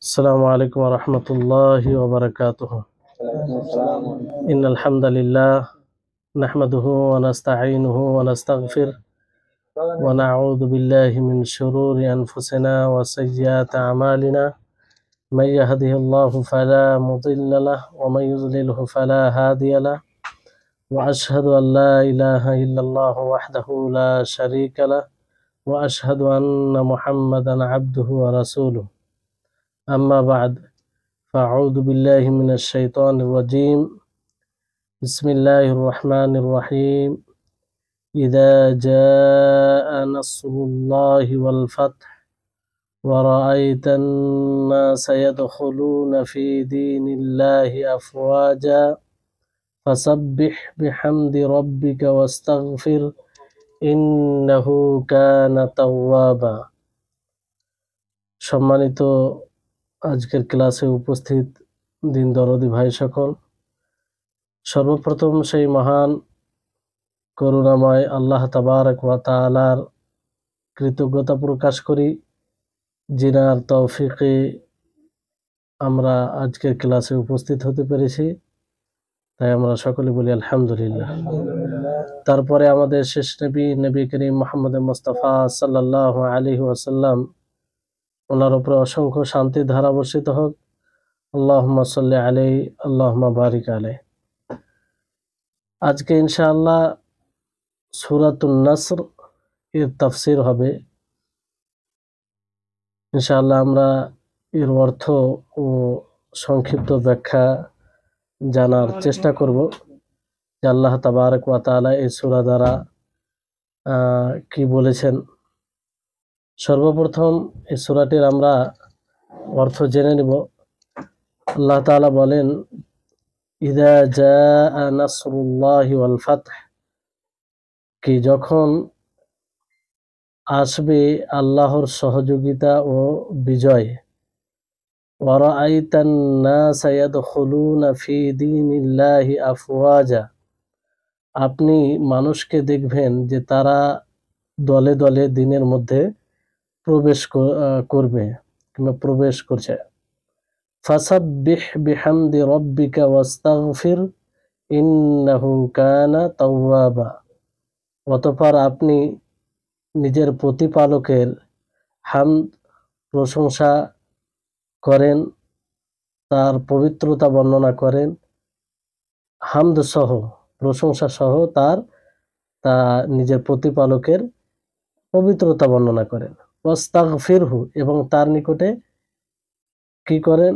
السلام عليكم ورحمة الله وبركاته. إن الحمد لله نحمده ونستعينه ونستغفره ونعوذ بالله من شرور أنفسنا وسيئات أعمالنا. من يهده الله فلا مضل له ومن يضلله فلا هادي له. وأشهد أن لا إله إلا الله وحده لا شريك له وأشهد أن محمدا عبده ورسوله. أما بعد فأعوذ بالله من الشيطان الرجيم. بسم الله الرحمن الرحيم. إذا جاء نصر الله والفتح ورأيت الناس يدخلون في دين الله أفواجا فسبح بحمد ربك واستغفر إنه كان توابا. সম্মানিত আজকের ক্লাসে উপস্থিত দিন দরদি ভাই সকল, সর্বপ্রথম সেই মহান করুণাময় আল্লাহ তাবারক ওয়া তাআলার কৃতজ্ঞতা প্রকাশ করি, যিনার তৌফিকে আমরা আজকের ক্লাসে উপস্থিত হতে পেরেছি, তাই আমরা সকলে বলি আলহামদুলিল্লাহ। তারপরে আমাদের শেষ নবী করিম মুহাম্মদ মুস্তাফা সাল্লাল্লাহু আলাইহি ওয়াসাল্লাম, ওনার উপরে অসংখ্য শান্তির ধারা বর্ষিত হোক। আল্লাহুম্মা সাল্লি আলাইহি আল্লাহুম্মা বারিক আলাইহি। আজকে ইনশাআল্লাহ সূরাতুন নাসর এর তাফসীর হবে। ইনশাআল্লাহ আমরা এর অর্থ ও সংক্ষিপ্ত ব্যাখ্যা জানার চেষ্টা করব যে আল্লাহ তাবারক ওয়া তাআলা এই সূরা দ্বারা কি বলেছেন। সর্বপ্রথম এই সূরাটির আমরা অর্থ জেনে নিব। আল্লাহ তাআলা বলেন, ইযা জাআ নাসরুল্লাহি ওয়াল ফাতহ, কি যখন আসবে আল্লাহর সহযোগিতা ও বিজয়। ওয়া রাআইতান নাস ইয়াদখুলুনা ফি দীনিল্লাহি আফওয়াজা, আপনি মানুষকে দেখবেন যে তারা দলে দলে দ্বীনের মধ্যে প্রবেশ করবে কিংবা প্রবেশ করছে। ফাসাব্বিহ বিহামদি রাব্বিকা ওয়াস্তাগফির ইন্নাহু কানা তাওয়াবা, অতঃপর আপনি নিজের প্রতিপালকের হামদ প্রশংসা করেন, তার পবিত্রতা বর্ণনা করেন, হামদ সহ প্রশংসা সহ তা নিজের প্রতিপালকের পবিত্রতা বর্ণনা করেন। ওয়াস্তাগফিরহু, এবং তার নিকটে কি করেন?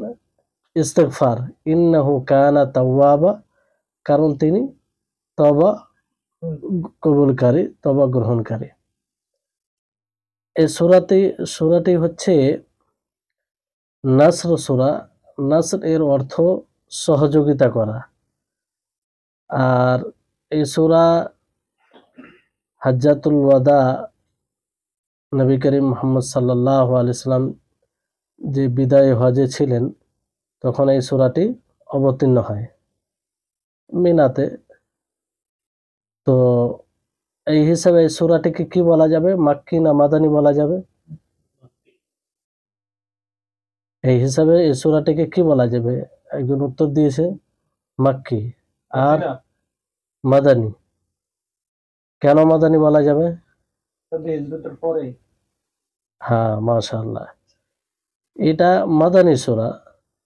ইস্তিগফার। ইন্নাহু কানা তাওয়াবা, কারণ তিনি তওবা কবুলকারী, তওবা গ্রহণকারী। এই সূরাটি হচ্ছে নাসর সূরা। নাসর এর অর্থ সহযোগিতা করা। আর এই সূরা হাজ্জাতুল ওয়াদা, নবী করিম মুহাম্মদ সাল্লাল্লাহু আলাইহি সাল্লাম যে বিদায় হজে ছিলেন, তখন এই সূরাটি অবতীর্ণ হয় মিনাতে। তো এই হিসাবে এই সূরাটিকে কি বলা যাবে? মাক্কি না মাদানী বলা যাবে? এই হিসাবে এই সূরাটিকে কি বলা যাবে? একজন উত্তর দিয়েছে মাক্কি। আর মাদানী, কেন মাদানী বলা যাবে? হ্যাঁ, মাশাআল্লাহ, এটা মাদানী সূরা।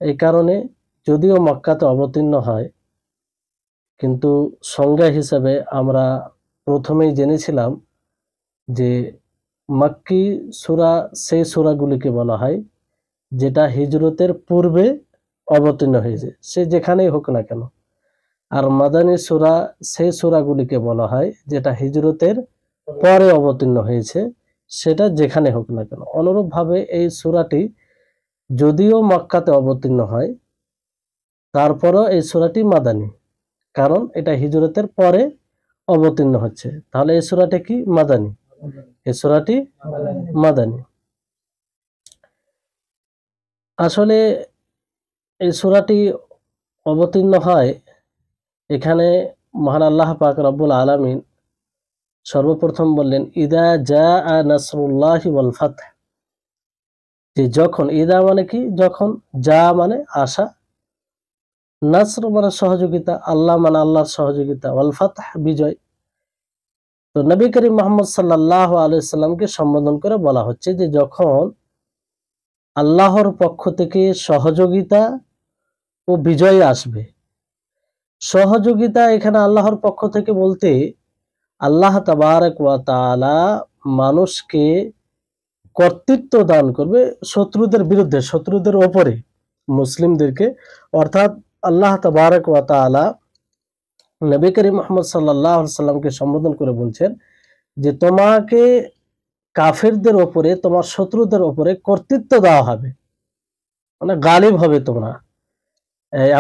এই কারণে যদিও মক্কাতে অবতীর্ণ হয়, কিন্তু সংজ্ঞা হিসাবে আমরা প্রথমেই জেনেছিলাম যে মাক্কি সূরা সেই সূরাগুলিকে বলা হয় যেটা হিজরতের পূর্বে অবতীর্ণ হয়েছে, সে যেখানেই হোক না কেন। আর মাদানী সূরা সেই সূরাগুলিকে বলা হয় যেটা হিজরতের পরে অবতীর্ণ হয়েছে, সেটা যেখানে হোক না কেন। অনুরূপভাবে এই সূরাটি যদিও মক্কাতে অবতীর্ণ হয়, তারপরও এই সূরাটি মাদানী, কারণ এটা হিজরতের পরে অবতীর্ণ হচ্ছে। তাহলে এই সূরাটি কি? মাদানী। এই সূরাটি মাদানী। আসলে এই সূরাটি অবতীর্ণ হয়, এখানে মহান আল্লাহ পাক রব্বুল আলামিন সর্বপ্রথম বললেন, ইদা জাআ নাসরুল্লাহি ওয়াল ফাতহ, যে যখন, ইদা মানে কি যখন, যা মানে আশা, নাসর মানে সহযোগিতা, আল্লাহ মানে আল্লাহর সহযোগিতা, ওয়াল ফাতহ বিজয়। তো নবী করিম মুহাম্মদ সাল্লাল্লাহু আলাইহি সাল্লামকে সম্বোধন করে বলা হচ্ছে যে যখন আল্লাহর পক্ষ থেকে সহযোগিতা ও বিজয় আসবে। সহযোগিতা এখানে আল্লাহর পক্ষ থেকে বলতে আল্লাহ তাবারক ওয়া তাআলা মানুষকে কর্তৃত্ব দান করবে শত্রুদের বিরুদ্ধে, শত্রুদের ওপরে মুসলিমদেরকে। অর্থাৎ আল্লাহ তাবারক ওয়া তাআলা নবী করিম মুহাম্মদ সাল্লাল্লাহু আলাইহি সাল্লামকে সম্বোধন করে বলছেন যে তোমাকে কাফেরদের ওপরে, তোমার শত্রুদের ওপরে কর্তৃত্ব দেওয়া হবে, মানে গালিব হবে তোমরা,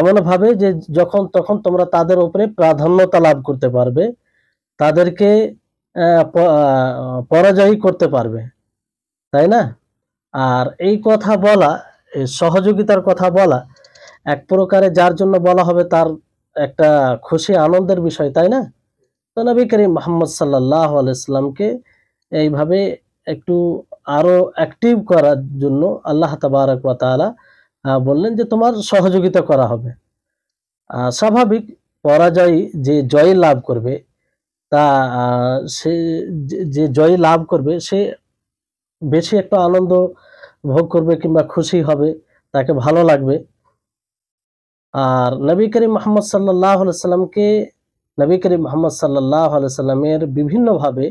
এমন ভাবে যে যখন তখন তোমরা তাদের উপরে প্রাধান্যতা লাভ করতে পারবে, তাদেরকে পরাজয় করতে পারবে, তাই না? আর এই কথা বলা, এই সহযোগিতার কথা বলা এক প্রকারে যার জন্য বলা হবে তার একটা খুশি আনন্দের বিষয়, তাই না? তো নবী করিম মুহাম্মদ সাল্লাল্লাহু আলাইহি সাল্লামকে এইভাবে একটু আরো অ্যাক্টিভ করার জন্য আল্লাহ তাবারক ওয়া তাআলা বললেন যে তোমার সহযোগিতা করা হবে। স্বাভাবিক, পরাজয় যে জয় লাভ করবে তা সে যে জয় লাভ করবে সে বেশি একটা আনন্দ ভোগ করবে কিংবা খুশি হবে, তাকে ভালো লাগবে। আর নবী করিম মুহাম্মদ সাল্লাল্লাহু আলাইহি সাল্লামকে, নবী করিম মুহাম্মদ সাল্লাল্লাহু আলাইহি সাল্লামের বিভিন্নভাবে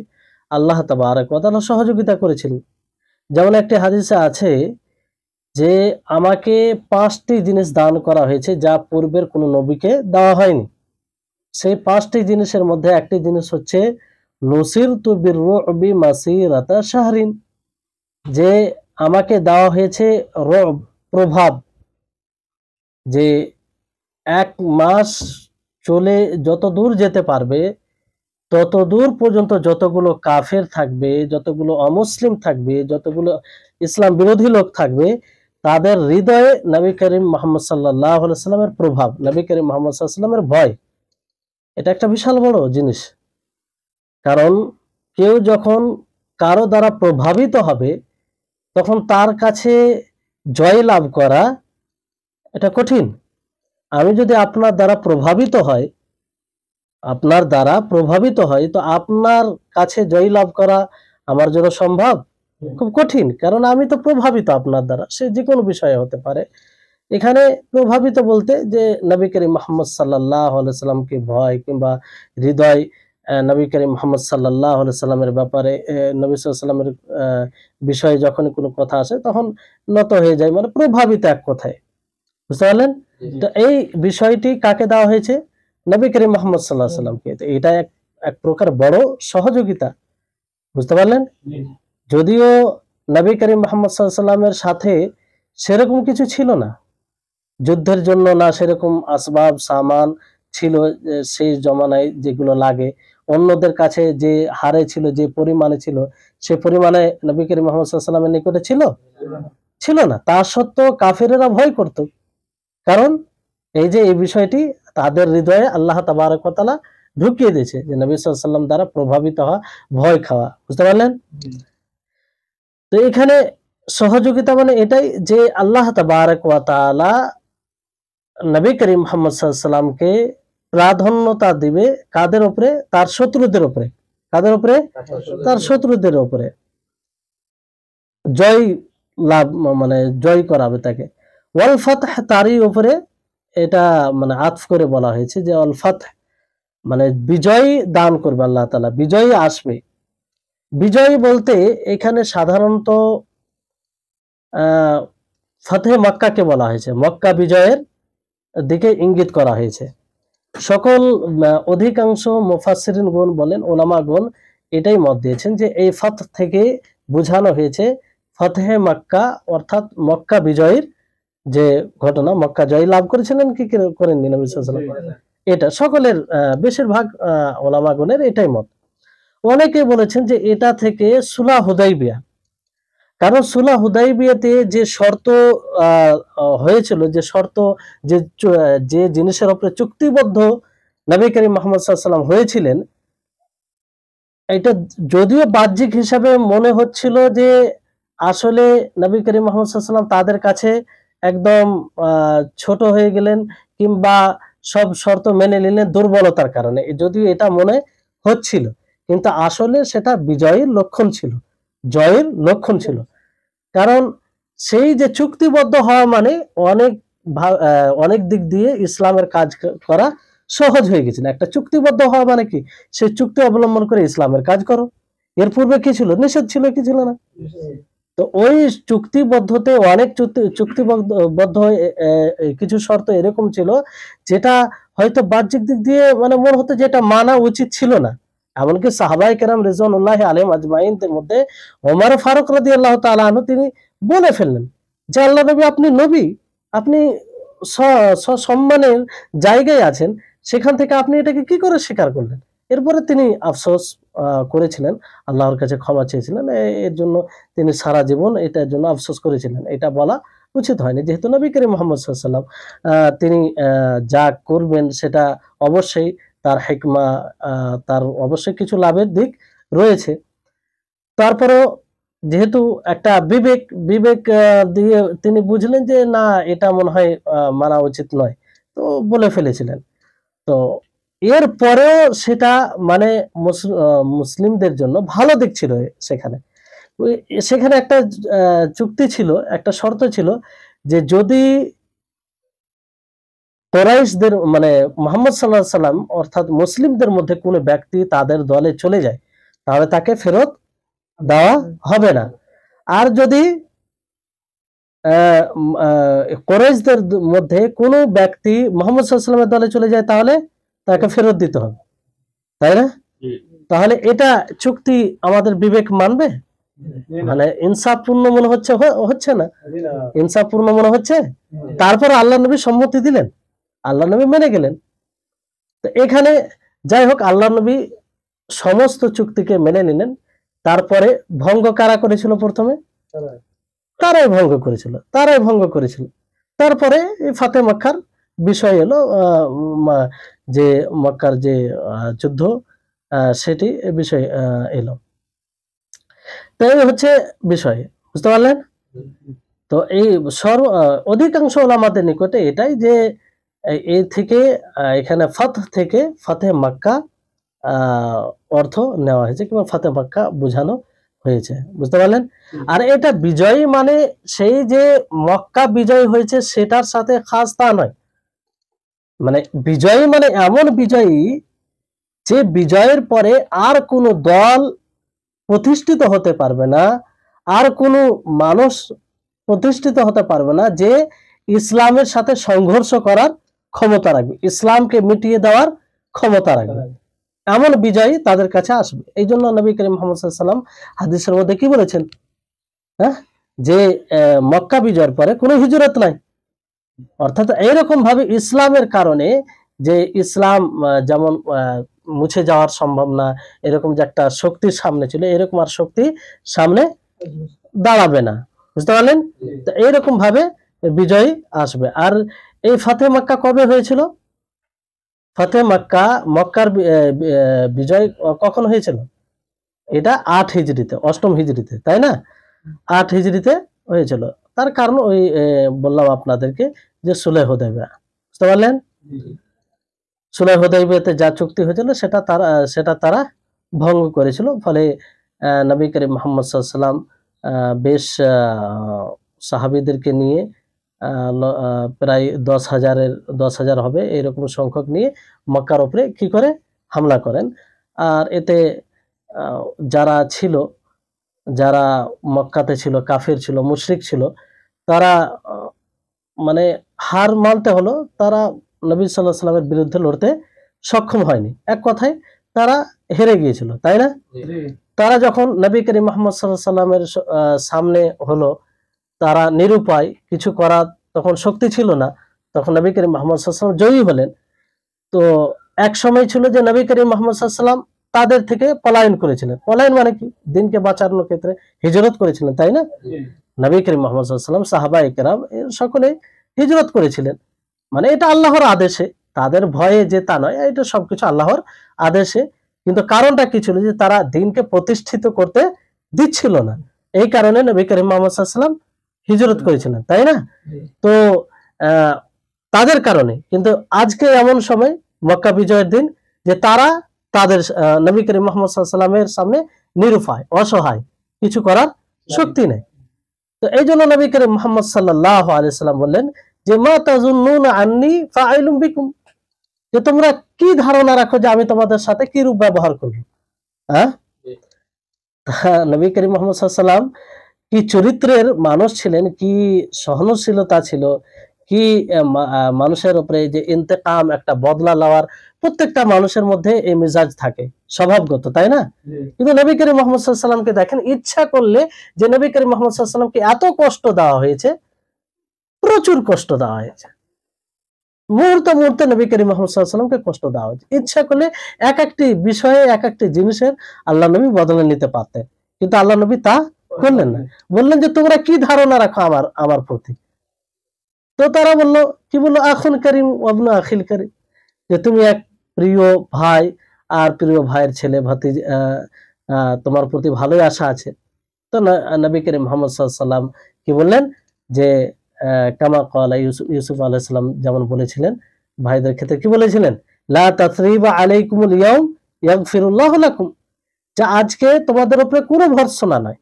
আল্লাহ তাবারক ওয়া তাআলা সহযোগিতা করেছিলেন। যেমন একটি হাদিসে আছে যে আমাকে 5টি জিনিস দান করা হয়েছে যা পূর্বের কোনো নবীকে দেওয়া হয়নি। সেই 5টি জিনিসের মধ্যে একটি জিনিস হচ্ছে নুসিরতু বির-রু'বি মাসিরাতা শাহরিন, যে আমাকে দেওয়া হয়েছে রব, প্রভাব, যে 1 মাস চলে যত দূর যেতে পারবে তত দূর পর্যন্ত যতগুলো কাফের থাকবে, যতগুলো অমুসলিম থাকবে, যতগুলো ইসলাম বিরোধী লোক থাকবে, তাদের হৃদয়ে নবী করিম মুহাম্মদ সাল্লাল্লাহু আলাইহি সাল্লামের প্রভাব, নবী করিম মুহাম্মদ সাল্লাল্লাহু আলাইহি সাল্লামের ভয়, এটা একটা বিশাল বড় জিনিস। কারণ কেউ যখন কারো দ্বারা প্রভাবিত হবে তখন তার কাছে জয় লাভ করা এটা কঠিন। আমি যদি আপনার দ্বারা প্রভাবিত হয়, আপনার দ্বারা প্রভাবিত হয়, তো আপনার কাছে জয় লাভ করা আমার জন্য সম্ভব? খুব কঠিন, কারণ আমি তো প্রভাবিত আপনার দ্বারা, সে যে কোনো বিষয়ে হতে পারে। এখানে প্রভাবিত বলতে যে নবী করিম মুহাম্মদ সাল্লাল্লাহু আলাইহি সাল্লামকে ভয় কিংবা হৃদয় নবী করিম মুহাম্মদ সাল্লাল্লাহু আলাইহি সাল্লামের ব্যাপারে, নবী সাল্লাল্লাহু আলাইহি সাল্লামের বিষয়ে যখন কোনো কথা আসে তখন নত হয়ে যায়, মানে প্রভাবিত এক কথায়, বুঝতে পারলেন? তো এই বিষয়টি কাকে দেওয়া হয়েছে? নবী করিম মুহাম্মদ সাল্লাল্লাহু আলাইহি সাল্লামকে। তো এটা এক প্রকার বড় সহযোগিতা, বুঝতে পারলেন? যদিও নবী করিম মুহাম্মদ সাল্লাল্লাহু আলাইহি সাল্লামের সাথে সেরকম কিছু ছিল না, যুদ্ধের জন্য না সেরকম আসবাব সামান ছিল সেই জমানায় যেগুলো লাগে, অন্যদের কাছে যে হারে ছিল, যে পরিমাণে ছিল, সে পরিমাণে নবী করিম মুহাম্মদ সাল্লাল্লাহু আলাইহি সাল্লামের নিকটে ছিল না। তা সত্ত্বেও কাফেরেরা ভয় করত, কারণ এই যে এই বিষয়টি তাদের হৃদয়ে আল্লাহ তাবারক ওয়া তাআলা ঢুকিয়ে দিয়েছে যে নবী সাল্লাল্লাহু আলাইহি সাল্লাম দ্বারা প্রভাবিত হওয়া, ভয় খাওয়া, বুঝতে পারলেন? তো এখানে সহযোগিতা মানে এটাই যে আল্লাহ তাবারক ওয়া তাআলা নবী করিম মুহাম্মদ সাল্লাল্লাহু আলাইহি সাল্লামকে প্রাধান্যতা দিবে কাদের উপরে? তার শত্রুদের উপরে। কাদের উপরে? তার শত্রুদের উপরে জয় লাভ, মানে জয় করাবে তাকে। ওয়াল ফাতহ তারই উপরে এটা মানে আতফ করে বলা হয়েছে যে ওয়াল ফাতহ মানে বিজয় দান করবে আল্লাহ তাআলা, বিজয় আসবে। বিজয় বলতে এখানে সাধারণত ফাতহে মক্কাকে বলা হয়েছে, মক্কা বিজয়ের দিকে ইঙ্গিত করা হয়েছে। সকল অধিকাংশ মুফাসসিরিনগণ বলেন, ওলামাগণ এটাই মত দিয়েছেন যে এই ফাতহ থেকে বোঝানো হয়েছে ফাতহে মক্কা, অর্থাৎ মক্কা বিজয়ের যে ঘটনা, মক্কা জয় লাভ করেছিলেন কি করেননি নবী সাল্লাল্লাহু আলাইহি ওয়াসাল্লাম, এটা সকলের বেশিরভাগ ওলামাগণের এটাই মত। অনেকে বলেছেন যে এটা থেকে সুলাহ হুদাইবিয়া, কারণ সুলাহ হুদাইবিয়াতে যে শর্ত হয়েছিল, যে শর্ত, যে জিনিসের উপরে চুক্তিবদ্ধ নবী করিম মুহাম্মদ সাল্লাল্লাহু আলাইহি ওয়াসাল্লাম হয়েছিলেন, এটা যদিও বাহ্যিক হিসাবে মনে হচ্ছিল যে আসলে নবী করিম মুহাম্মদ সাল্লাল্লাহু আলাইহি ওয়াসাল্লাম তাদের কাছে একদম ছোট হয়ে গেলেন, কিংবা সব শর্ত মেনে নিলেন দুর্বলতার কারণে, যদিও এটা মনে হচ্ছিল, কিন্তু আসলে সেটা বিজয়ের লক্ষণ ছিল, জয়ের লক্ষণ ছিল। কারণ সেই যে চুক্তিবদ্ধ হওয়া মানে অনেক অনেক দিক দিয়ে ইসলামের কাজ করা সহজ হয়ে গেছিল। একটা চুক্তিবদ্ধ হওয়া মানে কি, সেই চুক্তি অবলম্বন করে ইসলামের কাজ করো। এর পূর্বে কি ছিল? নিষেধ ছিল, কি ছিল না? তো ওই চুক্তিবদ্ধতে অনেক চুক্তিবদ্ধ কিছু শর্ত এরকম ছিল যেটা হয়তো বাহ্যিক দিক দিয়ে মানে মনে হতো যে এটা মানা উচিত ছিল না। এমনকি সাহাবায়ে কেরাম রিজওয়ানুল্লাহি আলাইহিম আজমাইনদের মধ্যে ওমর ফারুক রাদিয়াল্লাহু তাআলা আনহু তিনি বলে ফেললেন যে আল্লাহ নবী, আপনি নবী, আপনি সম্মানের জায়গায় আছেন, সেখান থেকে আপনি এটাকে কি করে স্বীকার করলেন? এরপরে তিনি আফসোস করেছিলেন, আল্লাহর কাছে ক্ষমা চেয়েছিলেন। এর জন্য তিনি সারা জীবন এটার জন্য আফসোস করেছিলেন। এটা বলা উচিত হয়নি, যেহেতু নবী করিম মুহাম্মদ সাল্লাল্লাহু আলাইহি ওয়াসাল্লাম তিনি যা করবেন সেটা অবশ্যই তার হিকমা, তার অবশ্যই কিছু লাভের দিক রয়েছে। তারপরেও যেহেতু একটা বিবেক দিয়ে তিনি বুঝলেন যে না, এটা মনে হয় মানা উচিত নয়, তো বলে ফেলেছিলেন। তো এর পরেও সেটা মানে মুসলিমদের জন্য ভালো দিক ছিল। সেখানে একটা চুক্তি ছিল, একটা শর্ত ছিল যে যদি কুরাইশদের মানে মুহাম্মদ সাল্লাল্লাহু আলাইহি সাল্লাম অর্থাৎ মুসলিমদের মধ্যে কোনো ব্যক্তি তাদের দলে চলে যায়, তাহলে তাকে ফেরত দেওয়া হবে না। আর যদি কুরাইশদের মধ্যে কোনো ব্যক্তি মুহাম্মদ সাল্লাল্লাহু আলাইহি সাল্লামের দলে চলে যায়, তাহলে তাকে ফেরত দিতে হবে, তাই না? তাহলে এটা চুক্তি আমাদের বিবেক মানবে? মানে ইনসাফপূর্ণ মনে হচ্ছে না? ইনসাফপূর্ণ মনে হচ্ছে? তারপর আল্লাহ নবী সম্মতি দিলেন, আল্লাহ নবী মেনে গেলেন। তো এখানে যাই হোক, আল্লাহ নবী সমস্ত চুক্তিকে মেনে নিলেন। তারপরে ভঙ্গ কারা করেছিল? প্রথমে তারাই ভঙ্গ করেছিল। তারপরে ফাতে মক্কার বিষয় এলো, যে মক্কার যে যুদ্ধ, সেটি বিষয় এলো। তাই হচ্ছে বিষয়, বুঝতে পারলেন? তো এই অধিকাংশ ওলামাদের নিকটে এটাই যে এই থেকে এখানে ফাতে মক্কা অর্থ নেওয়া হয়েছে, কিংবা ফাতে মক্কা বোঝানো হয়েছে, বুঝতে পারলেন? আর এটা বিজয়ী মানে সেই যে মক্কা বিজয় হয়েছে সেটার সাথে খাস তা নয়। মানে বিজয়ী মানে এমন বিজয়ী যে বিজয়ের পরে আর কোনো দল প্রতিষ্ঠিত হতে পারবে না, আর কোনো মানুষ প্রতিষ্ঠিত হতে পারবে না যে ইসলামের সাথে সংঘর্ষ করার ক্ষমতা রাখবে, ইসলামকে মিটিয়ে দেওয়ার ক্ষমতা রাখবে, এমন বিজয়ী তাদের কাছে আসবে। এই জন্য নবী করিম মুহাম্মদ সাল্লাল্লাহু আলাইহি ওয়াসাল্লাম হাদিসের মধ্যে কি বলেছেন? যে মক্কা বিজয়ের পরে কোনো হিজরত নাই। অর্থাৎ এইরকম ভাবে ইসলামের কারণে যে ইসলাম যেমন মুছে যাওয়ার সম্ভব না, এরকম যে একটা শক্তির সামনে ছিল, এরকম আর শক্তি সামনে দাঁড়াবে না, বুঝতে পারলেন? তো এইরকম ভাবে বিজয় আসবে। আর এই ফাতে মক্কা কবে হয়েছিল? ফাতে মক্কার বিজয় কখন হয়েছিল? এটা 8 হিজরিতে, 8ম হিজরিতে, তাই না? 8 হিজরিতে হয়েছিল। তার কারণ ওই বললাম আপনাদেরকে যে সুলহ হুদায়বিয়া, বুঝতে পারলেন? সুলহ হুদায়বিয়াতে যা চুক্তি হয়েছিল সেটা তারা ভঙ্গ করেছিল। ফলে নবী করিম মুহাম্মদ সাল্লাল্লাহু আলাইহি ওয়াসাল্লাম বেশ সাহাবীদেরকে নিয়ে প্রায় 10,000 হবে এরকম সংখ্যক নিয়ে মক্কার উপরে কি করে হামলা করেন। আর এতে যারা মক্কাতে ছিল, কাফির ছিল, মুশরিক ছিল, তারা মানে হার মানতে হলো, তারা নবী সাল্লাল্লাহু আলাইহি ওয়াসাল্লামের বিরুদ্ধে লড়তে সক্ষম হয়নি। এক কথায় তারা হেরে গিয়েছিল, তাই না? তারা যখন নবী করিম মুহাম্মদ সাল্লাল্লাহু আলাইহি ওয়াসাল্লামের সামনে হলো, তারা নিরুপায়, কিছু করার তখন শক্তি ছিল না, তখন নবী করিম মুহাম্মদ সাল্লাল্লাহু আলাইহি ওয়াসাল্লাম জয়ী হলেন। তো এক সময় ছিল যে নবী করিম মুহাম্মদ সাল্লাল্লাহু আলাইহি ওয়াসাল্লাম তাদের থেকে পলায়ন করেছিলেন। পলায়ন মানে কি? দিনকে বাঁচানোর ক্ষেত্রে হিজরত করেছিলেন, তাই না? নবী করিম মুহাম্মদ সাল্লাল্লাহু আলাইহি ওয়াসাল্লাম, সাহাবায়ে কেরাম সকলে হিজরত করেছিলেন। মানে এটা আল্লাহর আদেশে, তাদের ভয়ে যে তা নয়, এটা সবকিছু আল্লাহর আদেশে। কিন্তু কারণটা কি ছিল? যে তারা দিনকে প্রতিষ্ঠিত করতে দিচ্ছিল না, এই কারণে নবী করিম মুহাম্মদ সাল্লাল্লাহু আলাইহি ওয়াসাল্লাম হিজরত করেছিলেন, তাই না? তো তাদের কারণে কিন্তু আজকে এমন সময় মক্কা বিজয়ের দিন যে তারা তাদের নবী করিম মুহাম্মদ সাল্লাল্লাহু আলাইহি ওয়াসাল্লামের সামনে নিরুপায়, অসহায়, কিছু করার শক্তি নেই। তো এই জন্য নবী করিম মুহাম্মদ সাল্লাল্লাহু আলাইহি ওয়াসাল্লাম বললেন যে মা তাজুন্নুনা আন্নী ফাআইলুম বিকুম, যে তোমরা কি ধারণা রাখো যে আমি তোমাদের সাথে কি রূপ ব্যবহার করব? হ্যাঁ, নবী করিম মুহাম্মদ সাল্লাল্লাহু আলাইহি ওয়াসাল্লাম কি চরিত্রের মানুষ ছিলেন, কি সহনশীলতা ছিল, কি মানুষের উপরে যে ইন্তেকাম, একটা বদলা লওয়ার, প্রত্যেকটা মানুষের মধ্যে এই মেজাজ থাকে স্বভাবগত, তাই না? কিন্তু নবী করিম মুহাম্মদ সাল্লাল্লাহু আলাইহি ওয়াসাল্লামকে দেখেন, ইচ্ছা করলে যে নবী করিম মুহাম্মদ সাল্লাল্লাহু আলাইহি ওয়াসাল্লামকে এত কষ্ট দেওয়া হয়েছে, প্রচুর কষ্ট দেওয়া হয়েছে, মুহূর্তে মুহূর্তে নবী করিম মুহাম্মদ সাল্লাল্লাহু আলাইহি ওয়াসাল্লামকে কষ্ট দেওয়া হয়েছে। ইচ্ছা করলে এক একটি বিষয়ে, এক একটি জিনিসের আল্লাহ নবী বদলে নিতে পারতেন, কিন্তু আল্লাহ নবী তা করলেন না। বললেন যে তোমরা কি ধারণা রাখো আমার প্রতি? তো তারা বললো, কি বললো, আখুন করিম ওয়াবনু আখিল করিম, যে তুমি এক প্রিয় ভাই আর প্রিয় ভাইয়ের ছেলে, ভাতিজি, তোমার প্রতি ভালোই আশা আছে। তো নবী করিম মুহাম্মদ সাল্লাল্লাহু আলাইহি ওয়াসাল্লাম কি বললেন যে কামা ক্বালা ইউসুফ আলাইহিস সালাম যেমন বলেছিলেন ভাইদের ক্ষেত্রে, কি বলেছিলেন, লা তাসরিবা আলাইকুমুল ইয়াউম ইয়াগফিরুল্লাহু লাকুম, যে আজকে তোমাদের উপরে কোনো ভর্ৎসনা নাই,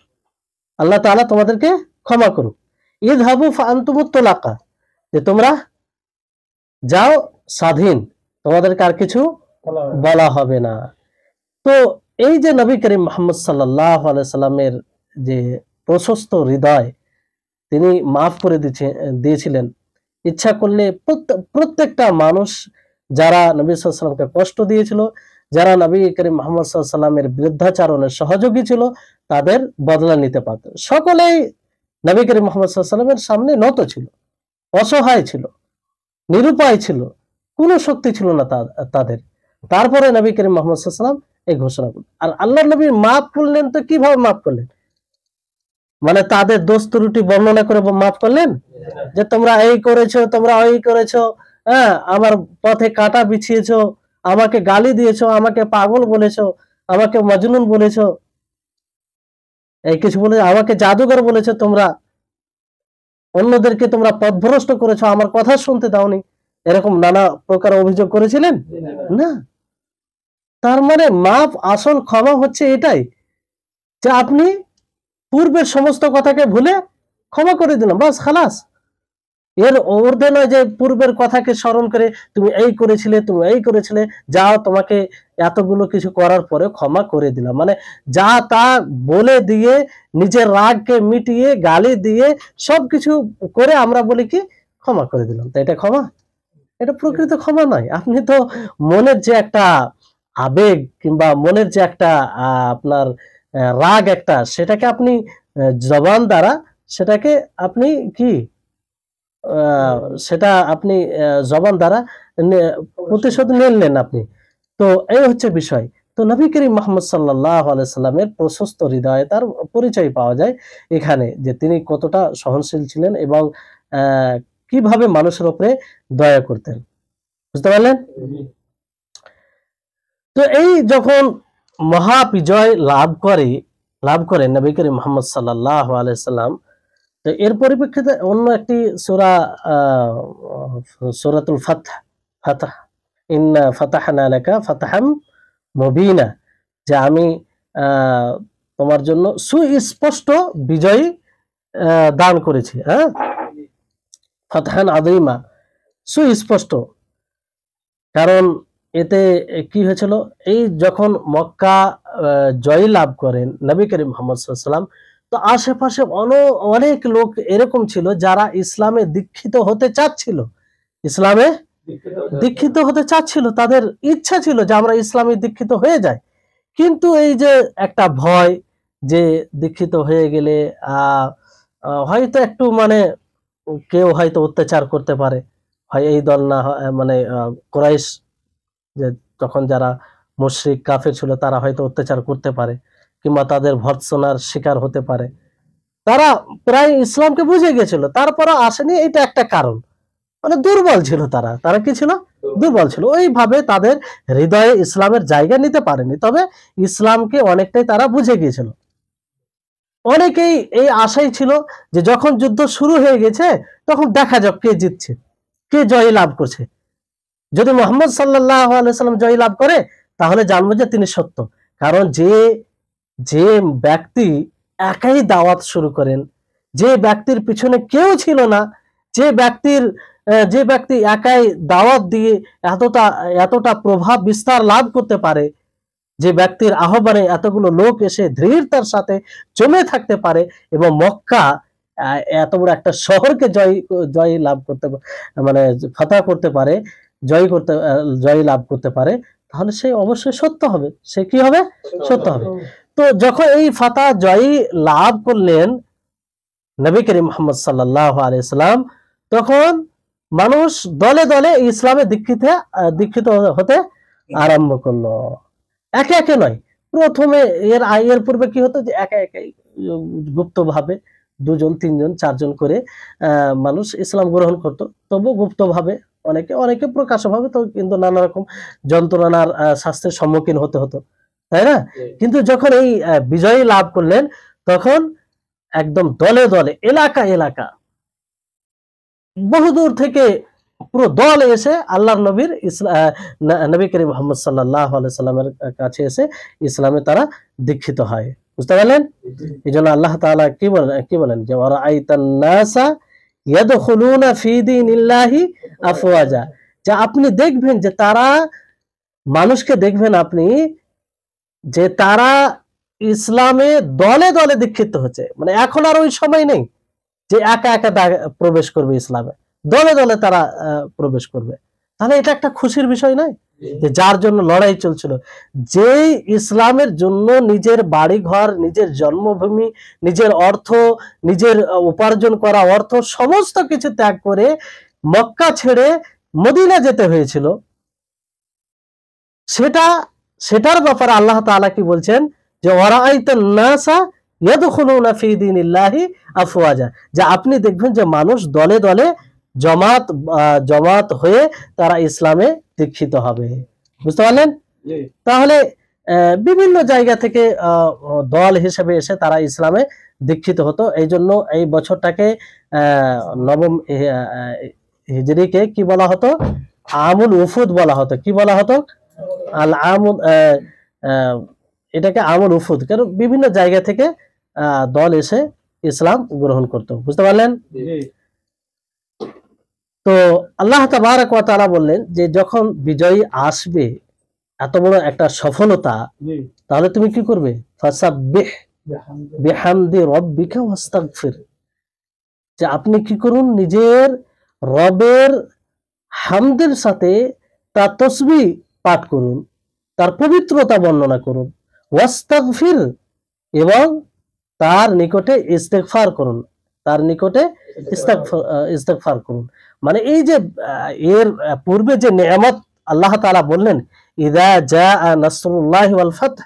আল্লাহ তাআলা তোমাদেরকে ক্ষমা করুক। ইযহাবু ফাআনতুমুত তুলাকা, যে তোমরা যাও স্বাধীন, তোমাদেরকে আর কিছু বলা হবে না। তো এই যে নবী করিম মুহাম্মদ সাল্লাল্লাহু আলাইহি সাল্লামের যে প্রশস্ত হৃদয়, তিনি মাফ করে দিয়েছিলেন। ইচ্ছা করলে প্রত্যেকটা মানুষ যারা নবী সাল্লাল্লাহু আলাইহি সাল্লামকে কষ্ট দিয়েছিল, যারা নবী করিম মুহাম্মদ সাল্লাল্লাহু আলাইহি সাল্লামের বিরুদ্ধাচরণের সহযোগী ছিল, তাদের বদলা নিতে পারত। সকলেই নবী করিম মুহাম্মদ সাল্লাল্লাহু আলাইহি সাল্লামের সামনে নত ছিল, অসহায় ছিল, নিরুপায় ছিল, কোনো শক্তি ছিল না তাদের। তারপরে নবী করিম মুহাম্মদ সাল্লাল্লাহু আলাইহি সাল্লাম এই ঘোষণা করলেন। আর আল্লাহ নবী মাফ করলেন, তো কিভাবে মাফ করলেন? মানে তাদের দোষ ত্রুটি বর্ণনা করে মাফ করলেন, যে তোমরা এই করেছো, তোমরা ওই করেছো, হ্যাঁ, আমার পথে কাঁটা বিছিয়েছো, আমাকে গালি দিয়েছো, আমাকে পাগল বলেছো, আমাকে মজনুন বলেছো, এই কিছু বলে, আমাকে জাদুঘর বলেছো, তোমরা অন্যদেরকে তোমরা পথভ্রষ্ট করেছো, আমার কথা শুনতে দাওনি, এরকম নানা প্রকার অভিযোগ করেছিলেন না। তার মানে মাফ, আসল ক্ষমা হচ্ছে এটাই, যে আপনি পূর্বের সমস্ত কথাকে ভুলে ক্ষমা করে দিলাম, বাস খালাস। এর ঊর্ধ্বে নয় যে পূর্বের কথাকে স্মরণ করে তুমি এই করেছিলে, তুমি এই করেছিলে, যাও তোমাকে এতগুলো কিছু করার পরে ক্ষমা করে দিলাম, মানে যা তা বলে দিয়ে, নিজের রাগকে মিটিয়ে, গালি দিয়ে, সবকিছু করে আমরা বলি কি ক্ষমা করে দিলাম। তো এটা ক্ষমা? এটা প্রকৃত ক্ষমা নয়। আপনি তো মনের যে একটা আবেগ, কিংবা মনের যে একটা আপনার রাগ একটা, সেটাকে আপনি জবান দ্বারা সেটাকে আপনি কি সেটা আপনি জবান দ্বারা প্রতিশোধ নিলেন আপনি। তো এই হচ্ছে বিষয়। তো নবী করিম মুহাম্মদ সাল্লাল্লাহু আলাইহি সাল্লামের প্রশস্ত হৃদয়ে তার পরিচয় পাওয়া যায় এখানে, যে তিনি কতটা সহনশীল ছিলেন এবং কিভাবে মানুষের উপরে দয়া করতেন। বুঝতে পারলেন? তো এই যখন মহাবিজয় লাভ করেন নবী করিম মুহাম্মদ সাল্লাল্লাহু আলাইহি সাল্লাম, তো এর পরিপ্রেক্ষিতে অন্য একটি সূরা, সূরাতুল ফাতহ, ইন্না ফাতাহনা লাকা ফাতহাম মুবিনা, যে আমি তোমার জন্য সুস্পষ্ট বিজয় দান করেছি। হ্যাঁ, ফাতহান আযীমা, সুস্পষ্ট। কারণ এতে কি হয়েছিল, এই যখন মক্কা জয় লাভ করেন নবী করিম মুহাম্মদ সাল্লাল্লাহু আলাইহি ওয়াসাল্লাম, তো আশেপাশে অনেক লোক এরকম ছিল যারা ইসলামে দীক্ষিত হতে চাচ্ছিল, ইসলামে দীক্ষিত হতে চাচ্ছিল, তাদের ইচ্ছা ছিল যে আমরা ইসলামে দীক্ষিত হয়ে যাই। কিন্তু এই যে একটা ভয়, যে দীক্ষিত হয়ে গেলে হয়তো একটু মানে কেউ হয়তো অত্যাচার করতে পারে, হয় এই দল না মানে কুরাইশ, যে তখন যারা মুশরিক কাফের ছিল, তারা হয়তো অত্যাচার করতে পারে, কিংবা তাদের ভর্ৎসনার শিকার হতে পারে। তারা প্রায় ইসলামকে বুঝে গেছিল, তারপরে আসেনি, এটা একটা কারণ। মানে দুর্বল ছিল তারা কি ছিল? দুর্বল ছিল। ওইভাবে তাদের হৃদয়ে ইসলামের জায়গা নিতে পারেনি, তবে ইসলামকে অনেকটাই তারা বুঝে গিয়েছিল। অনেকেই এই আশাই ছিল যে যখন যুদ্ধ শুরু হয়ে গেছে তখন দেখা যাক কে জিতছে, কে জয় লাভ করছে। যদি মোহাম্মদ সাল্লাল্লাহু আলাইহি সাল্লাম জয় লাভ করে তাহলে জানবো যে তিনি সত্য। কারণ যে যে ব্যক্তি একাই দাওয়াত শুরু করেন, যে ব্যক্তির পিছনে কেউ ছিল না, যে ব্যক্তি একাই দাওয়াত দিয়ে এতটা এতটা প্রভাব বিস্তার লাভ করতে পারে, যে ব্যক্তির আহ্বানে এতগুলো লোক এসে দৃঢ়তার সাথে জমে থাকতে পারে এবং মক্কা এত বড় একটা শহরকে জয় লাভ করতে মানে ফাতহ করতে পারে, জয় লাভ করতে পারে, তাহলে সে অবশ্যই সত্য হবে। সে কি হবে? সত্য হবে। তো যখন এই ফাতহ জয় লাভ করলেন নবী করিম মুহাম্মদ সাল্লাল্লাহু আলাইহি সাল্লাম, তখন মানুষ দলে দলে ইসলামে দীক্ষিত হতে আরম্ভ করলো। একে একে নয়, প্রথমে এর পূর্বে কি হতো যে একা একাই গুপ্তভাবে 2 জন 3 জন 4 জন করে মানুষ ইসলাম গ্রহণ করত। তবু গুপ্তভাবে, অনেকে প্রকাশ্যভাবে, তো কিন্তু নানা রকম যন্ত্রণার শাস্তির সম্মুখীন হতে হতো, তাই না? কিন্তু যখন এই বিজয় লাভ করলেন তখন একদম দলে দলে, এলাকা বহুদূর থেকে পুরো দল এসে আল্লাহর নবী করিম মুহাম্মদ সাল্লাল্লাহু আলাইহি সাল্লামের কাছে এসে ইসলামে তারা দীক্ষিত হয়। বুঝতে পারলেন? এইজন্য আল্লাহ তাআলা কি বলেন যে ওয়ারাআইতান নাসা ইয়াদখুলুনা ফি দীনিল্লাহি আফওয়াজা, যে আপনি দেখবেন যে মানুষকে দেখবেন আপনি যে তারা ইসলামে দলে দলে দীক্ষিত হচ্ছে। মানে এখন আর ওই সময় নেই যে একা একা প্রবেশ করবে ইসলামে, দলে দলে তারা প্রবেশ করবে। তাহলে এটা একটা খুশির বিষয় নয় যে যার জন্য লড়াই চলছিল, যে ইসলামের জন্য নিজের বাড়ি ঘর, নিজের জন্মভূমি, নিজের অর্থ, নিজের উপার্জন করা অর্থ সমস্ত কিছু ত্যাগ করে মক্কা ছেড়ে মদিনা যেতে হয়েছিল, সেটার ব্যাপারে আল্লাহ তাআলা কি বলছেন যে ওয়ারাআইতান নাসা ইয়াদখুলুনা ফি দীনিল্লাহি আফওয়াজা, যে আপনি দেখবেন যে মানুষ দলে দলে জমাত হয়ে তারা ইসলামে দীক্ষিত হবে। বুঝতে পারলেন? তাহলে বিভিন্ন জায়গা থেকে দল হিসেবে এসে তারা ইসলামে দীক্ষিত হতো। এই জন্য এই বছরটাকে নবম হিজরিকে কি বলা হতো? আমুল উফুদ বলা হতো। কি বলা হতো? আল আমুল, এটাকে আমুল উফুদ, কারণ বিভিন্ন জায়গা থেকে দল এসে ইসলাম গ্রহণ করত। বুঝতে পারলেন? তো আল্লাহ তাবারক ওয়া তাআলা বললেন যে যখন বিজয় আসবে, এত বড় একটা সফলতা, তাহলে তুমি কি করবে? ফাসাব্বিহ বিহামদি রাব্বিকা ওয়াস্তাগফির, যে আপনি কি করুন, নিজের রবের হামদের সাথে তার তাসবিহ পাঠ করুন, তার পবিত্রতা বর্ণনা করুন, ওয়াস্তাগফির, এবং তার নিকটে ইস্তেগফার করুন, তার নিকটে ইস্তেগফার করুন। মানে এই যে এর পূর্বে যে নেয়ামত আল্লাহ তাআলা বললেন, ইযা জাআ নাসরুল্লাহি ওয়াল ফাতহ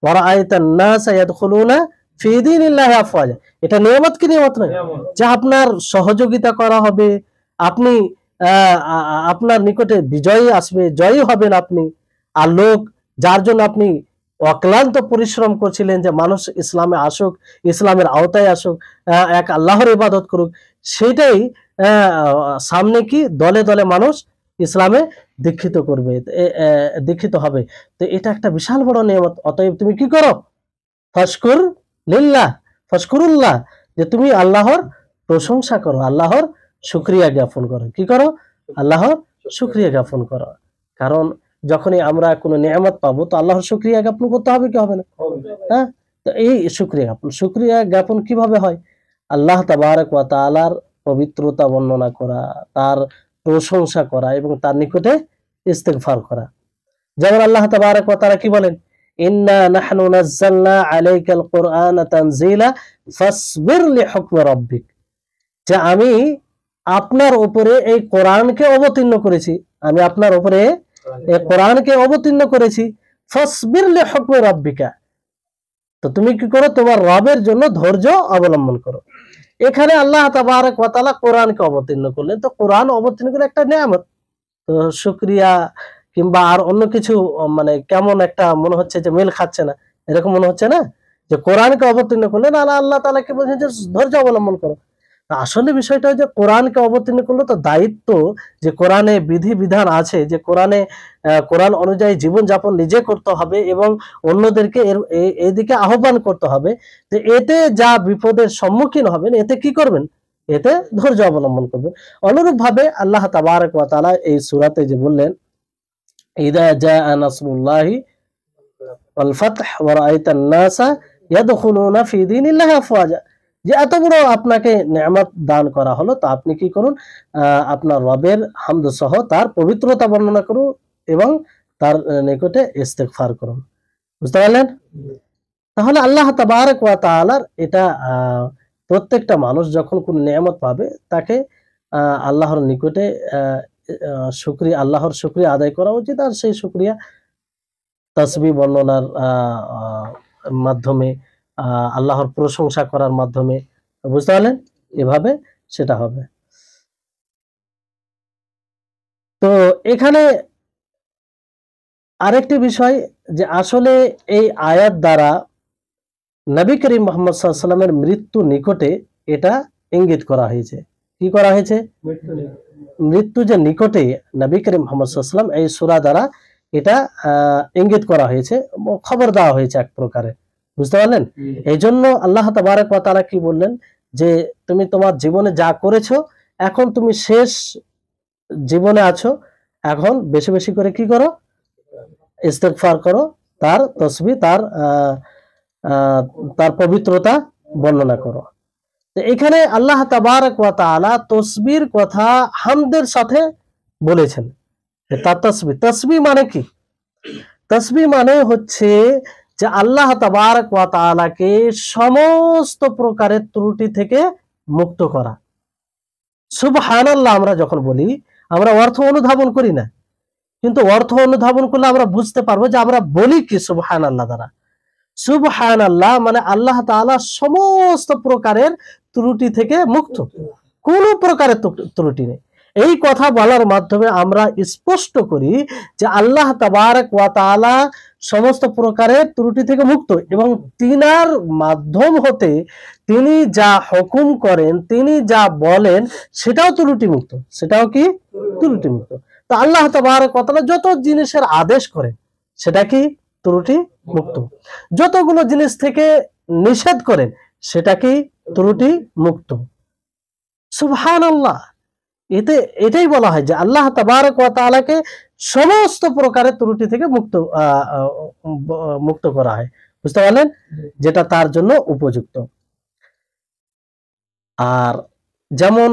ওয়া রাআইতান নাসা ইয়াদখুলুনা ফি দীনিল্লাহি আফওয়াজা, এটা নেয়ামত কি নেয়ামত নয়? যে আপনার সহযোগিতা করা হবে, আপনি আপনার নিকটে বিজয়ী আসবে, জয়ী হবেন আপনি, আর লোক যার জন্য আপনি অক্লান্ত পরিশ্রম করছিলেন যে মানুষ ইসলামে আসুক, ইসলামের আওতায় আসুক, এক আল্লাহর ইবাদত করুক, সেটাই সামনে কি দলে দলে মানুষ ইসলামে দীক্ষিত হবে। তো এটা একটা বিশাল বড় নিয়ামত। অতএব তুমি কি করো? ফাশকুর লিল্লাহ, ফাশকুরুল্লাহ, যে তুমি আল্লাহর প্রশংসা করো, আল্লাহর শুকরিয়া জ্ঞাপন করো। কি করো? আল্লাহর শুকরিয়া জ্ঞাপন করো। কারণ যখনই আমরা কোনো নিয়ামত পাবো তো আল্লাহর শুকরিয়া জ্ঞাপন করতে হবে কি হবে না? হ্যাঁ, তো এই শুকরিয়া জ্ঞাপন কিভাবে হয়? আল্লাহ তাবারক ওয়া তাআলার পবিত্রতা বর্ণনা করা, তার প্রশংসা করা এবং তার নিকটে ইস্তেগফার করা। যেমন আল্লাহ তাবারক ওয়া তাআলা কি বলেন? ইন্না নাহনু নাযালনা আলাইকাল কুরআনা তানজিলা ফাসবির লিহুকমি রাব্বিক, যে আমি আপনার উপরে এই কোরআনকে অবতীর্ণ করেছি, আমি আপনার উপরে এই কোরআনকে অবতীর্ণ করেছি, ফাসবির লিহুকমি রাব্বিকা, তো তুমি কি করো? তোমার রবের জন্য ধৈর্য অবলম্বন করো। এখানে আল্লাহ তাবারক ওয়া তাআলা কোরআনকে অবতীর্ণ করলেন, তো কোরআন অবতীর্ণ করে একটা নিয়ামত, তো শুকরিয়া কিংবা আর অন্য কিছু মানে কেমন একটা মনে হচ্ছে যে মেল খাচ্ছে না, এরকম মনে হচ্ছে না? যে কোরআনকে অবতীর্ণ করলেন, আল্লাহ তাআলাকে বলছেন যে ধৈর্য অবলম্বন করো। আসলে বিষয়টা যে কোরআনকে অবতীর্ণ করলে তো দায়িত্ব, যে কোরআনে বিধি বিধান আছে, যে কোরআন অনুযায়ী জীবন যাপন নিজে করতে হবে এবং অন্যদেরকে এদিকে আহ্বান করতে হবে। তো এতে যা বিপদের সম্মুখীন হবেন, এতে কি করবেন? এতে ধৈর্য অবলম্বন করবেন। অনুরূপ ভাবে আল্লাহ তাবারক ওয়া তাআলা এই সূরাতে যে বললেন, ইযা জাআ নাসরুল্লাহি ওয়াল ফাতহ ওয়া রাআইতান নাসা ইয়াদখুলুনা ফি দীনিল্লাহি আফওয়াজা, যে এত বড় আপনাকে নেয়ামত দান করা হলো, তো আপনি কি করুন? আপনার রবের হামদ সহ তার পবিত্রতা বর্ণনা করুন এবং তার নিকটে ইস্তেগফার করুন। বুঝতে পারলেন? তাহলে আল্লাহ তাবারক ওয়া তাআলার এটা প্রত্যেকটা মানুষ যখন কোন নেয়ামত পাবে, তাকে আল্লাহর নিকটে আল্লাহর শুকরিয়া আদায় করা উচিত। আর সেই শুকরিয়া তাসবিহ বর্ণনার মাধ্যমে, আল্লাহর প্রশংসা করার মাধ্যমে, বুঝতে পারলেন? এভাবে সেটা হবে। তো এখানে আরেকটি বিষয়, যে আসলে এই আয়াত দ্বারা নবী করিম মুহাম্মদ সাল্লাল্লাহু আলাইহি ওয়াসাল্লামের মৃত্যু নিকটে এটা ইঙ্গিত করা হয়েছে। কি করা হয়েছে? মৃত্যু যে নিকটে নবী করিম মুহাম্মদ সাল্লাল্লাহু আলাইহি ওয়াসাল্লাম, এই সূরা দ্বারা এটা ইঙ্গিত করা হয়েছে, খবর দেওয়া হয়েছে এক প্রকারে। বুঝতে পারলেন? এই জন্য আল্লাহ তাবারক ওয়া তাআলা কি বললেন, যে তুমি তোমার জীবনে যা করেছো, এখন তুমি শেষ জীবনে আছো, এখন বেশি বেশি করে কি করো? ইস্তেগফার করো, তার তাসবিহ, তার পবিত্রতা বর্ণনা করো। তো এখানে আল্লাহ তাবারক ওয়া তাআলা তাসবিহর কথা হামদের সাথে বলেছেন। তার তাসবিহ মানে কি? তাসবিহ মানে হচ্ছে যে আল্লাহ তাবারক ওয়া তাআলাকে সমস্ত প্রকারের ত্রুটি থেকে মুক্ত করা। সুবহানাল্লাহ আমরা যখন বলি, আমরা অর্থ অনুধাবন করি না, কিন্তু অর্থ অনুধাবন করলে আমরা বুঝতে পারবো যে আমরা বলি কি সুবহানাল্লাহ দ্বারা। সুবহানাল্লাহ মানে আল্লাহ তাআলা সমস্ত প্রকারের ত্রুটি থেকে মুক্ত, কোনো প্রকারের ত্রুটি নেই। এই কথা বলার মাধ্যমে আমরা স্পষ্ট করি যে আল্লাহ তাবারক ওয়া তাআলা সমস্ত প্রকারের ত্রুটি থেকে মুক্ত, এবং তিনার মাধ্যম হতে তিনি যা হুকুম করেন, তিনি যা বলেন, সেটাও ত্রুটি মুক্ত। সেটাও কি? ত্রুটি মুক্ত। তো আল্লাহ তাবারক ওয়া তাআলা যত জিনিসের আদেশ করেন, সেটা কি? ত্রুটি মুক্ত। যতগুলো জিনিস থেকে নিষেধ করেন, সেটা কি? ত্রুটি মুক্ত। সুবহানাল্লাহ। এটাই বলা হয় যে আল্লাহ তাবারক ওয়া তাআলাকে সমস্ত প্রকারের ত্রুটি থেকে মুক্ত করা হয়। বুঝতে পারলেন? যেটা তার জন্য উপযুক্ত। আর যেমন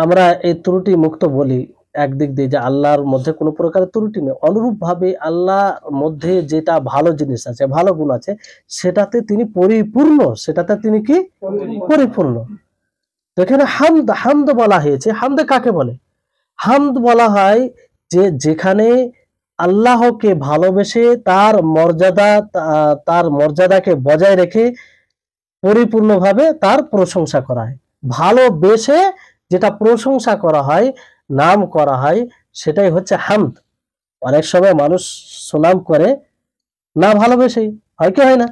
আমরা এই ত্রুটি মুক্ত বলি একদিক দিয়ে, যে আল্লাহর মধ্যে কোনো প্রকারের ত্রুটি নেই, অনুরূপ ভাবে আল্লাহর মধ্যে যেটা ভালো জিনিস আছে, ভালো গুণ আছে, সেটাতে তিনি পরিপূর্ণ। সেটাতে তিনি কি? পরিপূর্ণ। তো এখানে হামদ বলা হয়েছে। হামদ কাকে বলে? হামদ বলা হয় যে যেখানে আল্লাহকে ভালোবেসে তার মর্যাদাকে বজায় রেখে পরিপূর্ণভাবে তার প্রশংসা করা হয়। ভালোবেসে যেটা প্রশংসা করা হয়, নাম করা হয়, সেটাই হচ্ছে হামদ। অনেক সময় মানুষ সুনাম করে না ভালোবেসেই, হয় কি হয় না?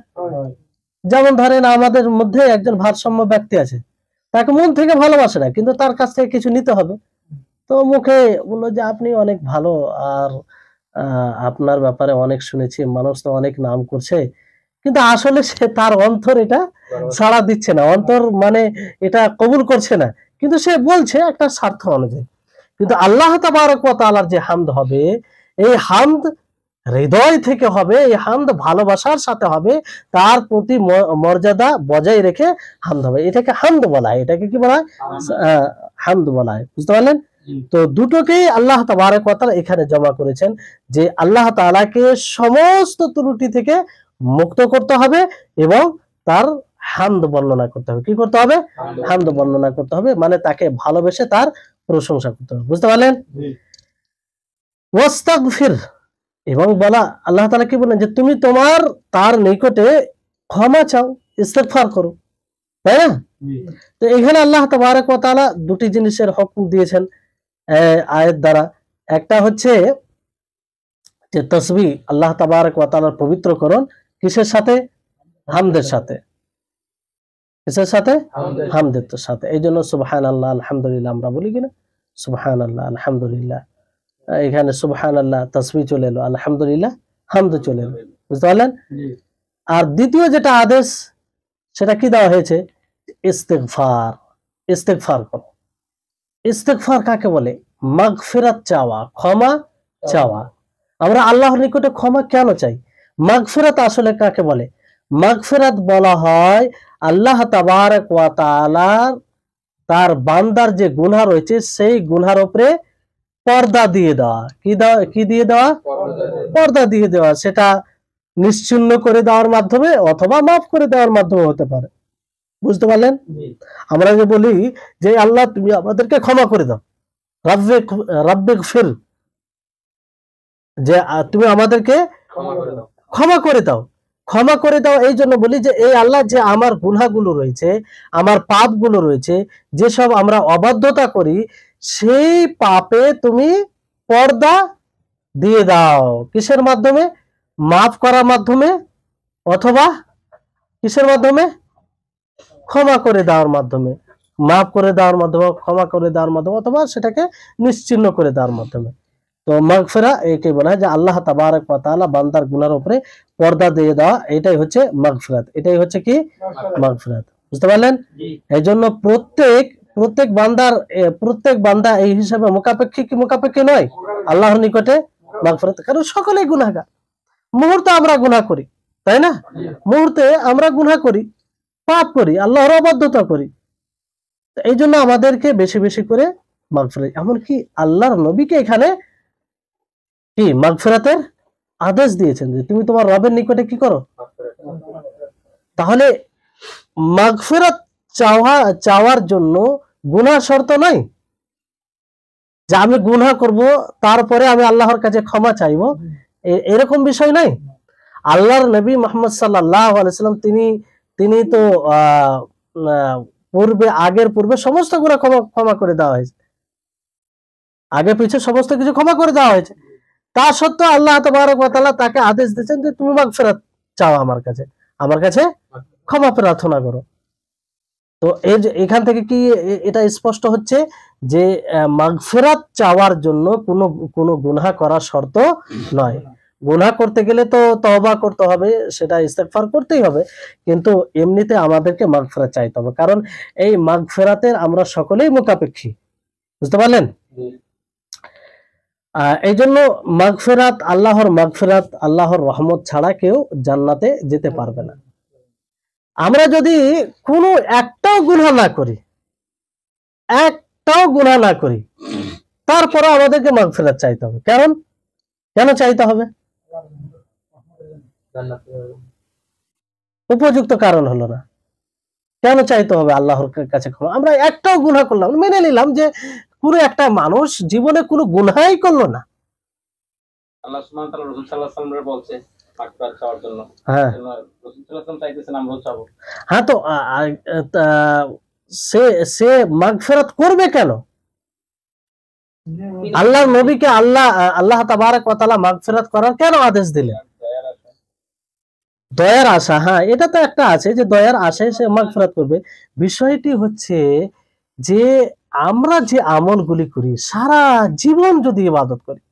যেমন ধরেন আমাদের মধ্যে একজন ভারসাম্য ব্যক্তি আছে, তাকে মন থেকে ভালোবাসে না, কিন্তু তার কাছ থেকে কিছু নিতে হবে, তো মুখে বললো যে আপনি অনেক ভালো, আর আপনার ব্যাপারে অনেক শুনেছি, মানুষ তো অনেক নাম করছে, কিন্তু আসলে সে তার অন্তর এটা সাড়া দিচ্ছে না, অন্তর মানে এটা কবুল করছে না, কিন্তু সে বলছে একটা স্বার্থ অনুযায়ী। কিন্তু আল্লাহ তাবারক ওয়া তাআলার যে হামদ হবে, এই হামদ হৃদয় থেকে হবে, এই হামদ ভালোবাসার সাথে হবে, তার প্রতি মর্যাদা বজায় রেখে হামদ হবে। এটাকে হামদ বলা হয়। এটাকে কি বলা হয়? হামদ বলা হয়। বুঝতে পারলেন? তো দুটোকেই আল্লাহ তাবারক ওয়া তাআলা এখানে জমা করেছেন, যে আল্লাহ তাআলাকে সমস্ত ত্রুটি থেকে মুক্ত করতে হবে এবং তার হামদ বর্ণনা করতে হবে। কি করতে হবে? হামদ বর্ণনা করতে হবে, মানে তাকে ভালোবেসে তার প্রশংসা করতে হবে। বুঝতে পারলেন? ওয়াস্তাগফির, এবং বলা আল্লাহ তাআলা কি বলেন, যে তুমি তার নিকটে ক্ষমা চাও, ইস্তেগফার করো, তাই না? তো এখানে আল্লাহ তাবারক ওয়া তাআলা দুটি জিনিসের হুকুম দিয়েছেন আয়াত দ্বারা। একটা হচ্ছে যে তাসবিহ, আল্লাহ তাবারক ওয়া তাআলার পবিত্রকরণ, কিসের সাথে? হামদের সাথে, কিসের সাথে? হামদের সাথে। এই জন্য সুবহানাল্লাহ আলহামদুলিল্লাহ আমরা বলি কিনা? সুবহানাল্লাহ আলহামদুলিল্লাহ, এখানে সুবহানাল্লাহ তাসবিহ চলে এলো, আলহামদুলিল্লাহ হামদ চলে এলো, বুঝতে পারলেন? আর দ্বিতীয় যেটা আদেশ সেটা কি দেওয়া হয়েছে? ইস্তিগফার। ইস্তিগফার করো। ইস্তিগফার কাকে বলে? মাগফিরাত চাওয়া, ক্ষমা চাওয়া। আমরা আল্লাহর নিকটে ক্ষমা কেন চাই? মাগফিরাত আসলে কাকে বলে? মাগফিরাত বলা হয় আল্লাহ তাবারক ওয়া তাআলা তার বান্দার যে গুনাহ রয়েছে সেই গুনাহর উপরে পর্দা দিয়ে দেওয়া। কি দিয়ে দেওয়া? পর্দা দিয়ে দেওয়া। সেটা নিশ্চিহ্ন করে দেওয়ার মাধ্যমে অথবা মাফ করে দেওয়ার মাধ্যমে হতে পারে, বুঝতে পারলেন? আমরা যে বলি যে আল্লাহ তুমি আমাদেরকে ক্ষমা করে দাও, রাব্বিগফির, যে তুমি আমাদেরকে ক্ষমা করে দাও। ক্ষমা করে দাও এই জন্য বলি যে এই আল্লাহ যে আমার গুনাহগুলো রয়েছে, আমার পাপগুলো রয়েছে, যেসব আমরা অবাধ্যতা করি, সেই পাপে তুমি পর্দা দিয়ে দাও। কিসের মাধ্যমে? মাফ করার মাধ্যমে অথবা কিসের মাধ্যমে? ক্ষমা করে দেওয়ার মাধ্যমে। মাফ করে দেওয়ার মাধ্যমে, ক্ষমা করে দেওয়ার মাধ্যমে, অথবা সেটাকে নিশ্চিহ্ন করে দেওয়ার মাধ্যমে। তো মাগফিরা একে বলা হয় যে আল্লাহ তাবারক ওয়া তাআলা বান্দার গুনার উপরে পর্দা দিয়ে দেওয়া, এটাই হচ্ছে মাগফিরাত। এটাই হচ্ছে কি? মাগফিরাত, বুঝতে পারলেন? এই জন্য প্রত্যেক বান্দা এই হিসাবে মুখাপেক্ষী কি মুখাপেক্ষী নয় আল্লাহর নিকটে মাগফিরাত? কারণ সকলেই গুনাহগার। মুহূর্তে আমরা গুনাহ করি, তাই না? মুহূর্তে আমরা গুনাহ করি, পাপ করি, আল্লাহর অবাধ্যতা করি। এই জন্য আমাদেরকে বেশি বেশি করে মাগফিরাত, এমনকি আল্লাহর নবীকে এখানে কি মাগফিরাতের আদেশ দিয়েছেন যে তুমি তোমার রবের নিকটে কি করো। তাহলে মাগফিরাত চাওয়ার জন্য গুনাহ শর্ত নাই যে আমি গুনাহ করব তারপরে আমি আল্লাহর কাছে ক্ষমা চাইবো, এরকম বিষয় নাই। আল্লাহর নবী মুহাম্মদ সাল্লাল্লাহু আলাইহি ওয়াসাল্লাম তিনি তো আগের পূর্বে সমস্ত গুনাহ ক্ষমা করে দেওয়া হয়েছে, আগে পিছে সমস্ত কিছু ক্ষমা করে দেওয়া হয়েছে। তা সত্ত্বেও আল্লাহ তাবারক ওয়া তাআলা তাকে আদেশ দিয়েছেন যে তুমি মাগফিরাত চাও, আমার কাছে ক্ষমা প্রার্থনা করো। তো এখান থেকে কি এটা স্পষ্ট হচ্ছে যে মাগফিরাত চাওয়ার জন্য কোনো গুনাহ করা শর্ত নয়। গুনাহ করতে গেলে তো তওবা করতে হবে, সেটা ইস্তেগফার করতেই হবে, কিন্তু এমনিতে আমাদেরকে মাগফিরাত চাইতে হবে, কারণ এই মাগফিরাতের আমরা সকলেই মুখাপেক্ষী, বুঝতে পারলেন? এই জন্য মাগফিরাত, আল্লাহর রহমত ছাড়া কেউ জান্নাতে যেতে পারবে না। আমরা যদি কোনো একটাও গুনাহ না করি তারপরে আমাদেরকে মাগফিরাত চাইতে হবে। কেন চাইতে হবে? উপযুক্ত কারণ হলো না। কেন চাইতে হবে আল্লাহর কাছে ক্ষমা? আমরা একটাও গুনাহ করলাম, মেনে নিলাম যে পুরো একটা মানুষ জীবনে কোনো গুনাহই করলো না, আল্লাহ সুবহানাহু ওয়া তাআলা রাসূল সাল্লাল্লাহু আলাইহি ওয়াসাল্লাম বলছে মাগফিরাত চাওয়ার জন্য। হ্যাঁ, রাসূল সাল্লাল্লাহু আলাইহি ওয়াসাল্লাম চাইতেছেন, আমরাও চাবো। হ্যাঁ, তো সে মাগফিরাত করবে কেন? আল্লাহর নবীকে আল্লাহ তাবারক ওয়া তাআলা মাগফিরাত করার কেন আদেশ দিলেন? দয়ার আশা। হ্যাঁ, এটা তো একটা আছে যে দয়ার আশায় সে মাগফিরাত করবে। বিষয়টি হচ্ছে যে আমরা যে আমলগুলি করি, সারা জীবন যদি ইবাদত করি,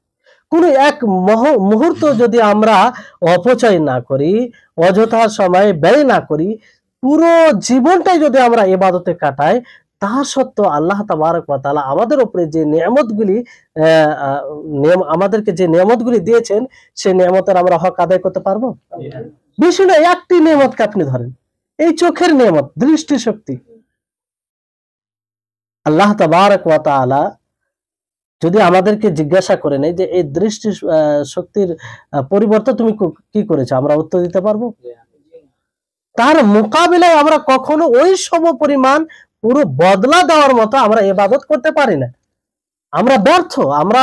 কোন এক মুহূর্ত যদি আমরা অপচয় না করি, অযথা সময় ব্যয় না করি, পুরো জীবনটাই যদি আমরা ইবাদতে কাটাই, তা সত্ত্বেও আল্লাহ তাবারক ওয়া তাআলা আমাদের উপরে যে আমাদেরকে যে নিয়ামতগুলি দিয়েছেন, সেই নিয়ামতের আমরা হক আদায় করতে পারবো? বেশি না, একটি নিয়ামতকে আপনি ধরেন, এই চোখের নিয়ামত, দৃষ্টিশক্তি। আল্লাহ তাবারক ওয়া তাআলা যদি আমাদেরকে জিজ্ঞাসা করে নেই যে এই দৃষ্টি শক্তির পরিবর্তে তুমি কি করেছো, আমরা উত্তর দিতে পারবো? তার মোকাবিলায় আমরা কখনো ওই সম পরিমাণ পুরো বদলা দেওয়ার মতো আমরা ইবাদত করতে পারি না। আমরা ব্যর্থ, আমরা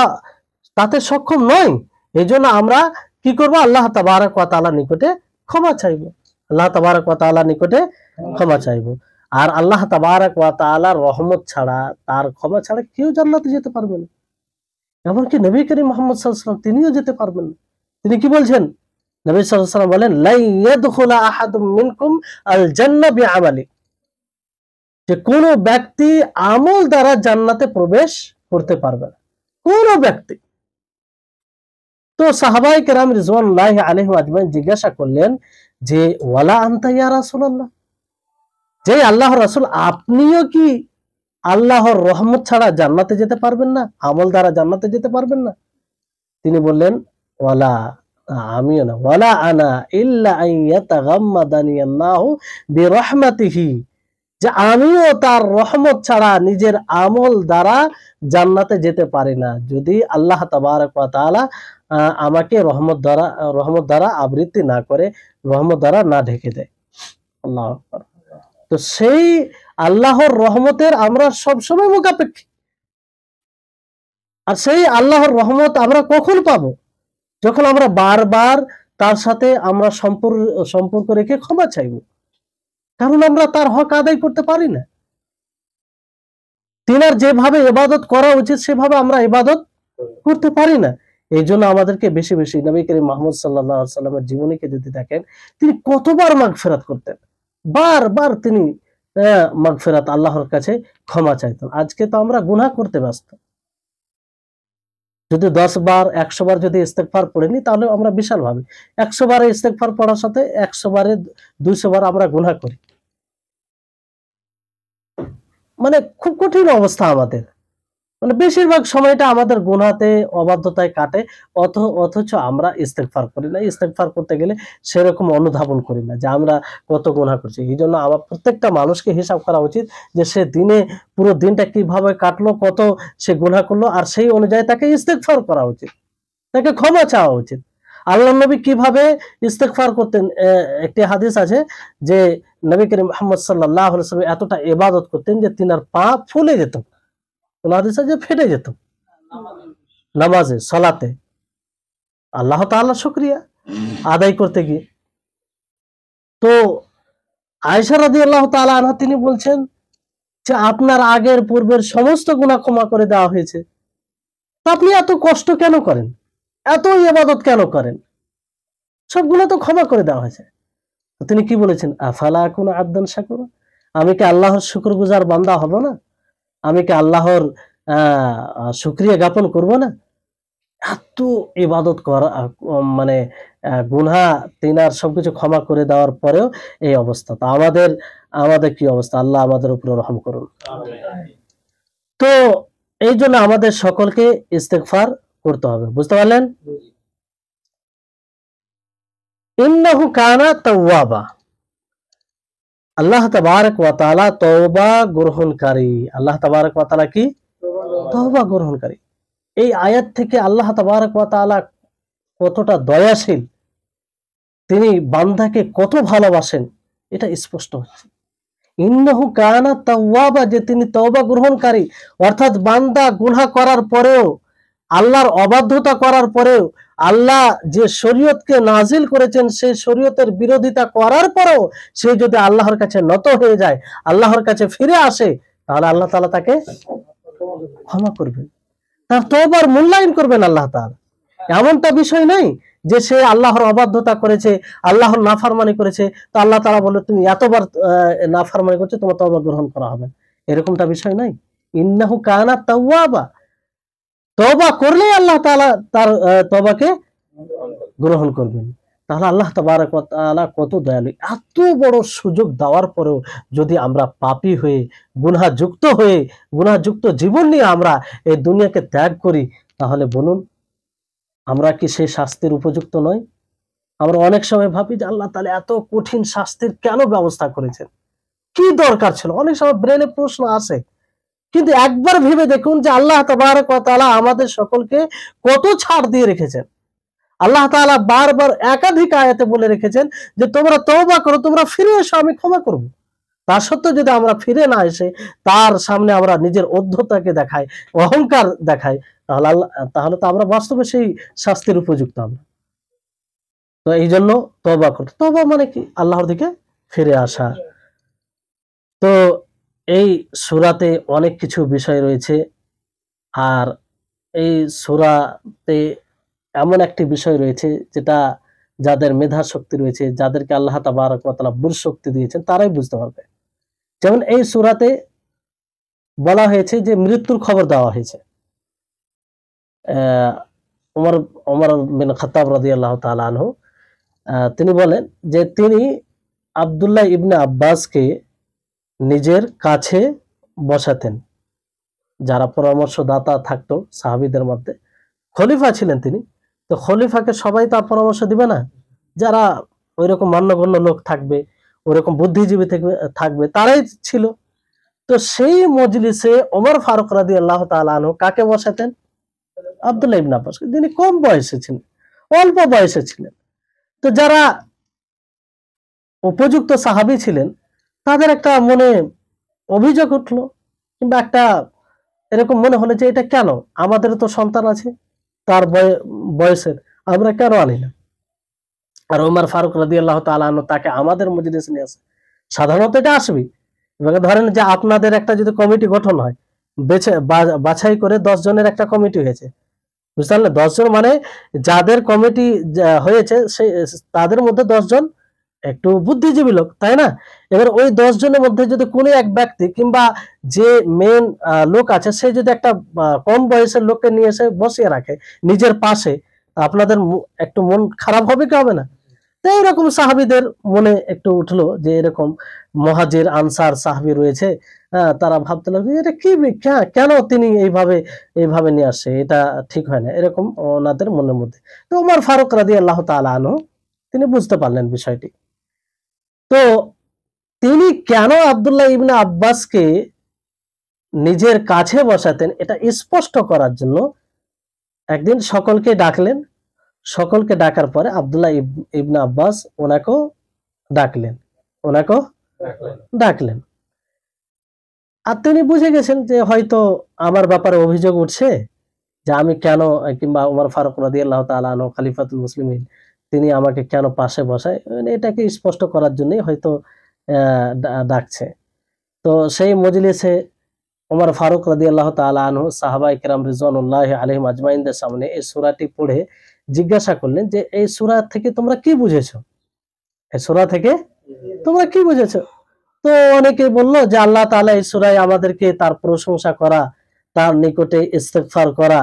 তাতে সক্ষম নই। এই জন্য আমরা কি করবো? আল্লাহ তাবারক ওয়া তাআলার নিকটে ক্ষমা চাইবো, আল্লাহ তাবারক ওয়া তাআলার নিকটে ক্ষমা চাইবো। আর আল্লাহ তাবারক ওয়া তাআলার রহমত ছাড়া, তার ক্ষমা ছাড়া কেউ জান্নাতে যেতে পারবে না। এমনকি নবী করিম মুহাম্মদ সাল্লাল্লাহু আলাইহি ওয়াসাল্লাম তিনিও যেতে পারবেন না। তিনি কি বলছেন? নবী সাল্লাল্লাহু আলাইহি ওয়াসাল্লাম বলেন লা ইয়াদখুলা আহাদুম মিনকুম আল জান্নাহ বিআমালি, যে কোন ব্যক্তি আমল দ্বারা জান্নাতে প্রবেশ করতে পারবে না, কোন ব্যক্তি। তো সাহাবায়ে কেরাম রিজওয়ানুল্লাহি আলাইহিম আজমাইন জিজ্ঞাসা করলেন যে ওয়ালা আনতা ইয়া রাসূলুল্লাহ, যে আল্লাহর রাসূল আপনিও কি আল্লাহর রহমত ছাড়া জান্নাতে যেতে পারবেন না, আমল দ্বারা জান্নাতে যেতে পারবেন না? তিনি বললেন ওয়ালা, আমিও না, ওয়ালা আনা ইল্লা আন ইয়াতাগাম্মাদানি আল্লাহু বিরহমাতিহি, যে আমিও তার রহমত ছাড়া নিজের আমল দ্বারা জান্নাতে যেতে পারি না, যদি আল্লাহ তাবারক ওয়া তাআলা আমাকে রহমত দ্বারা আবৃত্তি না করে, রহমত দ্বারা না ঢেকে দেয়। আল্লাহু আকবার। তো সেই আল্লাহর রহমতের আমরা সবসময় মুখাপেক্ষী। আর সেই আল্লাহর রহমত আমরা কখন পাবো? যখন আমরা বারবার তার সাথে আমরা সম্পর্ক রেখে ক্ষমা চাইব, কারণ আমরা তার হক আদায় করতে পারি না। তিনার যেভাবে ইবাদত করা উচিত সেভাবে আমরা ইবাদত করতে পারি না। এই জন্য আমাদেরকে বেশি বেশি নবী করিম মুহাম্মদ সাল্লাল্লাহু আলাইহি সাল্লামের জীবনীকে যদি দেখেন, তিনি কতবার মাগফিরাত করতেন, বারবার তিনি মাগফিরাত, আল্লাহর কাছে ক্ষমা চাইতেন। আজকে তো আমরা গুনাহ করতে ব্যস্ত। যদি 10 বার 100 বার যদি ইস্তেগফার পড়ে নি, তাহলে আমরা বিশাল ভাবে 100 বারে ইস্তেগফার পড়ার সাথে 100 বারে 200 বার আমরা গুনাহ করি। মানে খুব কঠিন অবস্থা আমাদের, মানে বেশিরভাগ সময়টা আমাদের গুনাহতে, অবাধ্যতায় কাটে। অথচ আমরা ইস্তেগফার করি না। ইস্তেগফার করতে গেলে সেরকম অনুধাবন করি না যে আমরা কত গুনাহ করছি। এই জন্য আমার প্রত্যেকটা মানুষকে হিসাব করা উচিত যে সে দিনে পুরো দিনটা কিভাবে কাটলো, কত সে গুনাহ করলো, আর সেই অনুযায়ী তাকে ইস্তেগফার করা উচিত, তাকে ক্ষমা চাওয়া উচিত। আল্লাহর নবী কিভাবে ইস্তেগফার করতেন, একটি হাদিস আছে যে নবী করিম মুহাম্মদ সাল্লাল্লাহু আলাইহি ওয়াসাল্লাম এতটা ইবাদত করতেন যে তিনার পা ফুলে যেত, কোন হাদিসে যে ফেটে যেত নামাজে, সালাতে, আল্লাহ তাআলার শুকরিয়া আদায় করতে গিয়ে। তো আয়েশা রাদিয়াল্লাহু তাআলা আনহা তিনি বলছেন যে আপনার আগের পূর্বের সমস্ত গুনাহ ক্ষমা করে দেওয়া হয়েছে, আপনি এত কষ্ট কেন করেন, এত ইবাদত কেন করেন, সবগুলো তো ক্ষমা করে দেওয়া হয়েছে। তো তিনি কি বলেছেন, আফালা আকুনু আবদান শাকুরা, আমি কি আল্লাহর শুকরগুজার বান্দা হব না, আমি কি আল্লাহর শুকরিয়া জ্ঞাপন করব না? এত ইবাদত করা, মানে গুনাহ তিনার সবকিছু ক্ষমা করে দেওয়ার পরেও এই অবস্থা। তো আমাদের কি অবস্থা? আল্লাহ আমাদের উপর রহম করুন। তো এই জন্য আমাদের সকলকে ইস্তেগফার করতে হবে, বুঝতে পারলেন? ইন্নাহু কানা তাওয়াবা, আল্লাহ তাবারক ওয়া তাআলা তওবা গ্রহণকারী। আল্লাহ তাবারক ওয়া তাআলা কি? তওবা গ্রহণকারী। এই আয়াত থেকে আল্লাহ তাবারক ওয়া তাআলা কতটা দয়াশীল, তিনি বান্দাকে কত ভালোবাসেন, এটা স্পষ্ট হচ্ছে। ইন্নাহু কানা তাওয়াবা, যে তিনি তওবা গ্রহণকারী, অর্থাৎ বান্দা গুনাহ করার পরেও, আল্লাহর অবাধ্যতা করার পরেও, আল্লাহ যে শরীয়তকে নাজিল করেছেন সেই শরীয়তের বিরোধিতা করার পরেও সে যদি আল্লাহর কাছে নত হয়ে যায়, আল্লাহর কাছে ফিরে আসে, তাহলে আল্লাহ তাআলা তাকে ক্ষমা করবেন, তার তওবার মূল্যায়ন করবেন আল্লাহ তাআলা। এমনটা বিষয় নাই যে সে আল্লাহর অবাধ্যতা করেছে, আল্লাহর নাফরমানি করেছে, তো আল্লাহ তাআলা বলে তুমি এতবার নাফরমানি করছো, তোমার তওবা গ্রহণ করা হবে, এরকমটা বিষয় নাই। ইন্নাহু কানা তাওয়াবা, তওবা করলেই আল্লাহ তাআলা তার তওবাকে গ্রহণ করবেন। তাহলে আল্লাহ তাবারক ওয়া তাআলা কত দয়ালু, এত বড় সুযোগ দেওয়ার পরেও যদি আমরা পাপী হয়ে, গুনাহযুক্ত জীবন নিয়ে আমরা এই দুনিয়াকে ত্যাগ করি, তাহলে বলুন আমরা কি সেই শাস্তির উপযুক্ত নয়? আমরা অনেক সময় ভাবি যে আল্লাহ তাআলা এত কঠিন শাস্তির কেন ব্যবস্থা করেছেন, কি দরকার ছিল? অনেক সময় ব্রেনে প্রশ্ন আসে, কিন্তু একবার ভেবে দেখুন যে আল্লাহ তাবারক ওয়া তাআলা আমাদের সকলকে কত ছাড় দিয়ে রেখেছেন। আল্লাহ তাআলা বারবার একাধিক আয়াতে বলে রেখেছেন যে তোমরা তওবা করো, তোমরা ফিরে এসো, আমি ক্ষমা করব। তা সত্ত্বেও যদি আমরা ফিরে না এসে তার সামনে আমরা নিজের অধ্যতাকে দেখাই, অহংকার দেখাই, তাহলে তো আমরা বাস্তবে সেই শাস্তির উপযুক্ত আমরা। তো এই জন্য তওবা করতে, তওবা মানে কি? আল্লাহর দিকে ফিরে আসা। তো এই সূরাতে অনেক কিছু বিষয় রয়েছে, আর এই সূরাতে এমন একটি বিষয় রয়েছে যেটা যাদের মেধা শক্তি রয়েছে, যাদেরকে আল্লাহ তাবারক ওয়া তাআলা বুঝ শক্তি দিয়েছেন, তারাই বুঝতে পারবে। যেমন এই সূরাতে বলা হয়েছে যে মৃত্যুর খবর দেওয়া হয়েছে। ওমর ওমর বিন খাত্তাব রাদিয়াল্লাহু তাআলা আনহু তিনি বলেন যে তিনি আব্দুল্লাহ ইবনে আব্বাসকে নিজের কাছে বসাতেন। যারা পরামর্শদাতা থাকতো সাহাবীদের মধ্যে, খলিফা ছিলেন তিনি, তো খলিফাকে সবাই তার পরামর্শ দিবে না। যারা ওইরকম মান্যগণ্য লোক থাকবে, ওইরকম বুদ্ধিজীবী থাকবে, তারাই ছিল। তো সেই মজলিসে ওমর ফারুক রাদিয়াল্লাহু তাআলা আনহু কাকে বসাতেন? আব্দুল্লাহ ইবনে আব্বাস। তিনি কম বয়সে ছিলেন, অল্প বয়সে ছিলেন। তো যারা উপযুক্ত সাহাবী ছিলেন, তাদের একটা মনে অভিযোগ উঠলো, কিংবা একটা এরকম মনে হলো যে এটা কেন, আমাদের তো সন্তান আছে তার বয়সের, আমরা কেন আনি না? আর ওমর ফারুক রাদিয়াল্লাহু তাআলা আনহু তাকে আমাদের মজলিসে নিয়ে আসে। সাধারণত এটা আসবে, এবারে ধরেন যে আপনাদের একটা যদি কমিটি গঠন হয়, বাছাই করে 10 জনের একটা কমিটি হয়েছে, বুঝতে পারলেন? 10 জন মানে যাদের কমিটি হয়েছে তাদের মধ্যে 10 জন একটু বুদ্ধিজীবী লোক, তাই না? এবার ওই 10 জনের মধ্যে যদি কোনো এক ব্যক্তি কিংবা যে মেন লোক আছে, সে যদি একটা কম বয়সের লোককে নিয়ে এসে বসিয়ে রাখে নিজের পাশে, আপনাদের একটু মন খারাপ হবে কি হবে না? তো এইরকম সাহাবীদের মনে একটু উঠলো যে এরকম মুহাজির আনসার সাহাবী রয়েছে, তারা ভাবতে লাগলো এটা কি, কেন তিনি এইভাবে নিয়ে আসছে, এটা ঠিক হয় না, এরকম ওনাদের মনের মধ্যে। তো ওমর ফারুক রাদিয়াল্লাহু তাআলা আনহু তিনি বুঝতে পারলেন বিষয়টি। তো তিনি কেন আব্দুল্লাহ ইবনে আব্বাসকে নিজের কাছে বসাতেন, এটা স্পষ্ট করার জন্য একদিন সকলকে ডাকলেন। সকলকে ডাকার পরে আব্দুল্লাহ ইবনে আব্বাস ওনাকেও ডাকলেন। আর তিনি বুঝে গেছেন যে হয়তো আমার ব্যাপারে অভিযোগ উঠছে, যে আমি কেন, কিংবা ওমর ফারুক রাদিয়াল্লাহু তাআলা আনহু খলিফাতুল মুসলিমিন, তিনি আমাকে কেন পাশে বসায়, এটাকে স্পষ্ট করার জন্যই হয়তো ডাকছে। তো সেই মজলিসে ওমর ফারুক রাদিয়াল্লাহু তাআলা আনহু সাহাবায়ে কেরাম রিজওয়ানুল্লাহি আলাইহিম আজমাইনদের সামনে এই সূরাটি পড়ে জিজ্ঞাসা করলেন যে এই সূরা থেকে তোমরা কি বুঝেছো? এই সূরা থেকে তোমরা কি বুঝেছো? তো অনেকে বলল যে আল্লাহ তাআলা এই সূরায় আমাদেরকে তার প্রশংসা করা, তার নিকটে ইস্তেগফার করা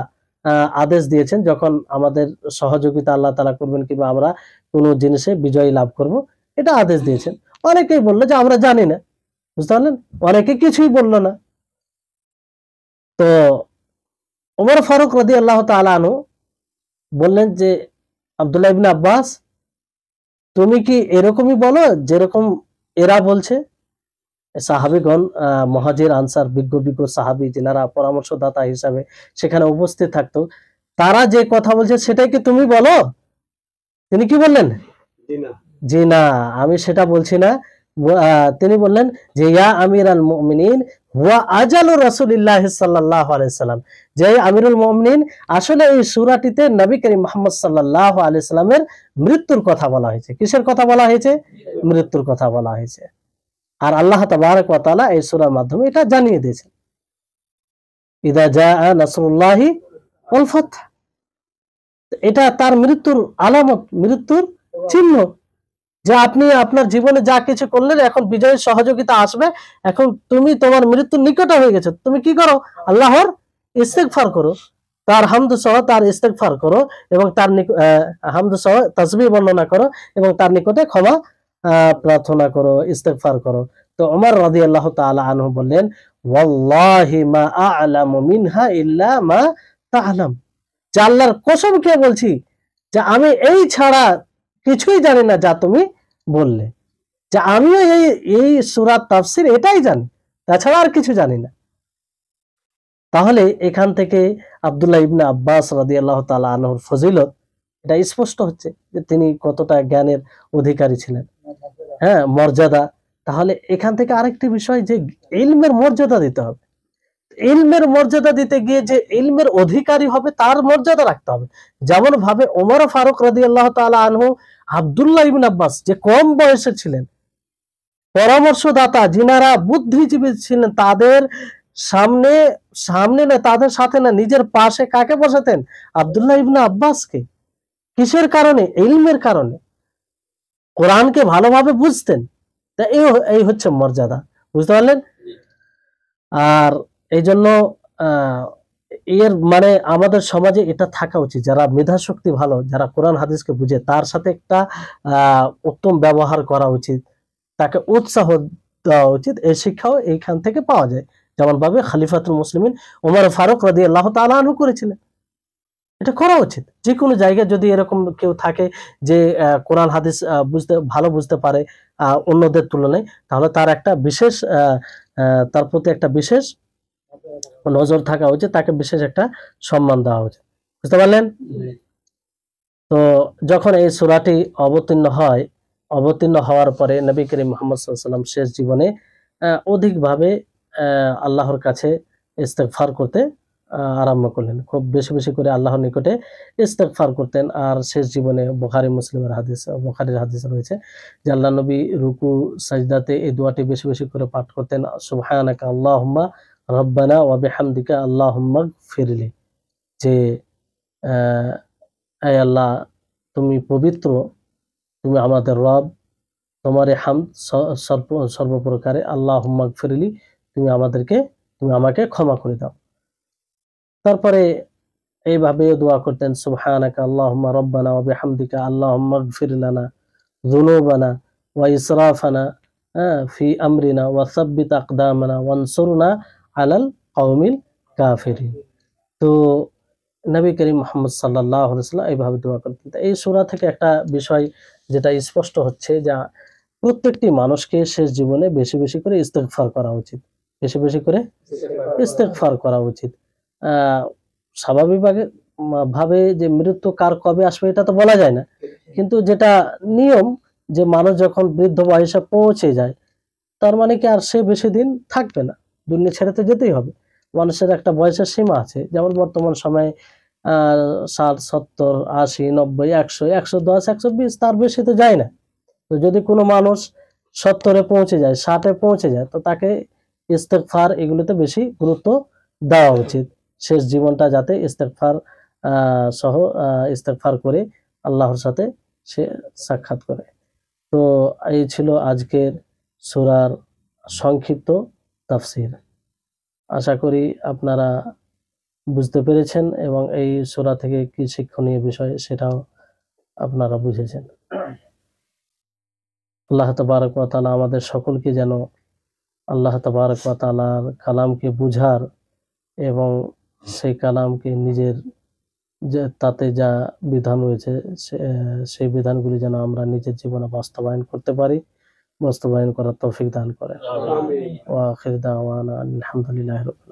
আদেশ দিয়েছেন, যখন আমাদের সহযোগিতা আল্লাহ তাআলা করবেন কিংবা আমরা কোনো জিনিসে বিজয় লাভ করব, এটা আদেশ দিয়েছেন। অনেকেই বলল যে আমরা জানি না, বুঝতে পারলেন? অনেকে কিছুই বলল না। তো ওমর ফারুক রাদিয়াল্লাহু তাআলা আনহু বললেন যে আব্দুল্লাহ ইবনে আব্বাস, তুমি কি এরকমই বলো যেরকম এরা বলছে? সাহাবীগণ, মুহাজির আনসার, বিজ্ঞ সাহাবী যিনারা পরামর্শদাতা হিসাবে সেখানে উপস্থিত থাকতো, তারা যে কথা বলছে সেটাই কি তুমি বলো? তিনি কি বললেন? জি না, আমি সেটা বলছি না। তিনি বললেন যে ইয়া আমিরাল মুমিনিন ওয়া আজালু রাসূলিল্লাহি সাল্লাল্লাহু আলাইহি সাল্লাম, যে আমিরুল মুমিনিন, আসলে এই সূরাটিতে নবী করিম মুহাম্মদ সাল্লাল্লাহু আলাইহি সাল্লামের মৃত্যুর কথা বলা হয়েছে। কিসের কথা বলা হয়েছে? মৃত্যুর কথা বলা হয়েছে। আর আল্লাহ তাবারক ওয়া তাআলা এই সূরার মাধ্যমে এটা জানিয়ে দিয়েছেন, ইদা জাআ নাসরুল্লাহি ওয়াল ফাতহ, এটা তার মৃত্যুর আলামত, মৃত্যুর চিহ্ন, যে আপনি আপনার জীবনে যা কিছু করলেন, এখন বিজয়ের সহযোগিতা আসবে, এখন তুমি তোমার মৃত্যুর নিকটে হয়ে গেছে, তুমি কি করো? আল্লাহর ইস্তেগফার করো, তার হামদ সহ তার ইস্তেগফার করো, এবং তার হামদ সহ তাসবিহ বর্ণনা করো, এবং তার নিকটে ক্ষমা প্রার্থনা করো, ইস্তেগফার করো। তো ওমর রাদিয়াল্লাহু তাআলা আনহু বললেন, ওয়াল্লাহি মা আ'লামু মিনহা ইল্লা মা তা'লাম, যে আল্লাহর কসম খেয়ে বলছি যে আমি এই ছাড়া কিছুই জানি না যা তুমি বললে, যে আমিও এই সূরার তাফসীর এটাই জানি, তাছাড়া আর কিছু জানি না। তাহলে এখান থেকে আব্দুল্লাহ ইবনে আব্বাস রাদিয়াল্লাহু তাআলা আনহুর ফজিলত এটা স্পষ্ট হচ্ছে যে তিনি কতটা জ্ঞানের অধিকারী ছিলেন, মর্যাদা। তাহলে এখান থেকে আরেকটি বিষয়, যে ইলমের মর্যাদা দিতে হবে। ইলমের মর্যাদা দিতে গিয়ে যে ইলমের অধিকারী হবে তার মর্যাদা রাখতে হবে। যেমন ভাবে ওমর ফারুক রাদিয়াল্লাহু তাআলা আনহু আব্দুল্লাহ ইবনে আব্বাস, যে কম বয়সে ছিলেন, পরামর্শদাতা যিনারা বুদ্ধিজীবী ছিলেন, তাদের সামনে না, তাদের সাথে না, নিজের পাশে কাকে বসাতেন? আব্দুল্লাহ ইবনে আব্বাসকে। কিসের কারণে? ইলমের কারণে। কোরআনকে ভালোভাবে বুঝতেন। তা এই হচ্ছে মর্যাদা, বুঝতে পারলেন? আর এই জন্য এর মানে আমাদের সমাজে এটা থাকা উচিত, যারা মেধা শক্তি ভালো, যারা কোরআন হাদিসকে বুঝে, তার সাথে একটা উত্তম ব্যবহার করা উচিত, তাকে উৎসাহ দেওয়া উচিত। এই শিক্ষাও এইখান থেকে পাওয়া যায়, যেমন ভাবে খলিফাতুল মুসলিমিন ওমর ফারুক রাদিয়াল্লাহু তাআলা আনহু করেছিলেন। এটা করা উচিত। যে কোনো জায়গায় যদি এরকম কেউ থাকে যে কোরআন হাদিস বুঝতে পারে অন্যদের তুলনায়, তাহলে তার একটা বিশেষ তার প্রতি একটা বিশেষ নজর থাকা উচিত, তাকে বিশেষ একটা সম্মান দেওয়া উচিত, বুঝতে পারলেন? তো যখন এই সূরাটি অবতীর্ণ হওয়ার পরে নবী করিম মুহাম্মদ সাল্লাল্লাহু আলাইহি ওয়াসাল্লাম শেষ জীবনে অধিকভাবে আল্লাহর কাছে ইস্তেগফার করতে আরম্ভ করলেন। খুব বেশি বেশি করে আল্লাহর নিকটে ইস্তেগফার করতেন। আর শেষ জীবনে বুখারীর হাদিস রয়েছে যে আল্লাহ নবী রুকু সাজদাতে এই দোয়াটি বেশি বেশি করে পাঠ করতেন, সুবহানাকা আল্লাহুম্মা রব্বানা ওয়া বিহামদিকা আল্লাহুম্মা গফিরলি, যে হে আল্লাহ, তুমি পবিত্র, তুমি আমাদের রব, তোমারে হামদ সর্বপ্রকারে, আল্লাহুম্মা গফিরলি, তুমি আমাকে ক্ষমা করে দাও। তারপরে এইভাবে দোয়া করতেন, সুবহানাকা আল্লাহুম্মা রব্বানা ওয়া বিহামদিকা আল্লাহুম্মা গফির লানা যুনুবানা ওয়া ইসরাফানা ফি আমরিনা ওয়া সাব্বিত আকদামানা ওয়ানসুরনা আলাল কওমিল কাফিরিন। তো নবী করিম মুহাম্মদ সাল্লাল্লাহু আলাইহি ওয়াসাল্লাম এইভাবে দোয়া করতেন। এই সূরা থেকে একটা বিষয় যেটা স্পষ্ট হচ্ছে, যে প্রত্যেকটি মানুষকে শেষ জীবনে বেশি বেশি করে ইস্তেগফার করা উচিত, বেশি বেশি করে ইস্তেগফার করা উচিত। স্বাভাবিক ভাবে যে মৃত্যু কার কবে আসবে এটা তো বলা যায় না, কিন্তু যেটা নিয়ম, যে মানুষ যখন বৃদ্ধ বয়সে পৌঁছে যায়, তার মানে কি আর সে বেশি দিন থাকবে না, দুনিয়া ছেড়ে তো যেতেই হবে। মানুষের একটা বয়সের সীমা আছে, যেমন বর্তমান সময়ে 60, 70, 80, 90, 100, 110, 120, তার বেশি তো যায় না। তো যদি কোনো মানুষ 70-এ পৌঁছে যায়, 60-এ পৌঁছে যায়, তো তাকে ইস্তেগফার এগুলোতে বেশি গুরুত্ব দেওয়া উচিত। শেষ জীবনটা যাতে ইস্তেগফার করে আল্লাহর সাথে সে সাক্ষাৎ করে। তো এই ছিল আজকের সূরার সংক্ষিপ্ত তাফসীর। আশা করি আপনারা বুঝতে পেরেছেন এবং এই সূরা থেকে কি শিক্ষণীয় বিষয় সেটাও আপনারা বুঝেছেন। আল্লাহ তাবারক ওয়া তাআলা আমাদের সকলকে যেন আল্লাহ তাবারক ওয়া তাআলার কালামকে বুঝার এবং সেই কালামকে নিজের যে তাতে যা বিধান রয়েছে সেই বিধানগুলি যেন আমরা নিজের জীবনে বাস্তবায়ন করতে পারি, বাস্তবায়ন করার তৌফিক দান করেন। ওয়া আখির দাওয়ানা আলহামদুলিল্লাহি রাব্বিল আলামিন।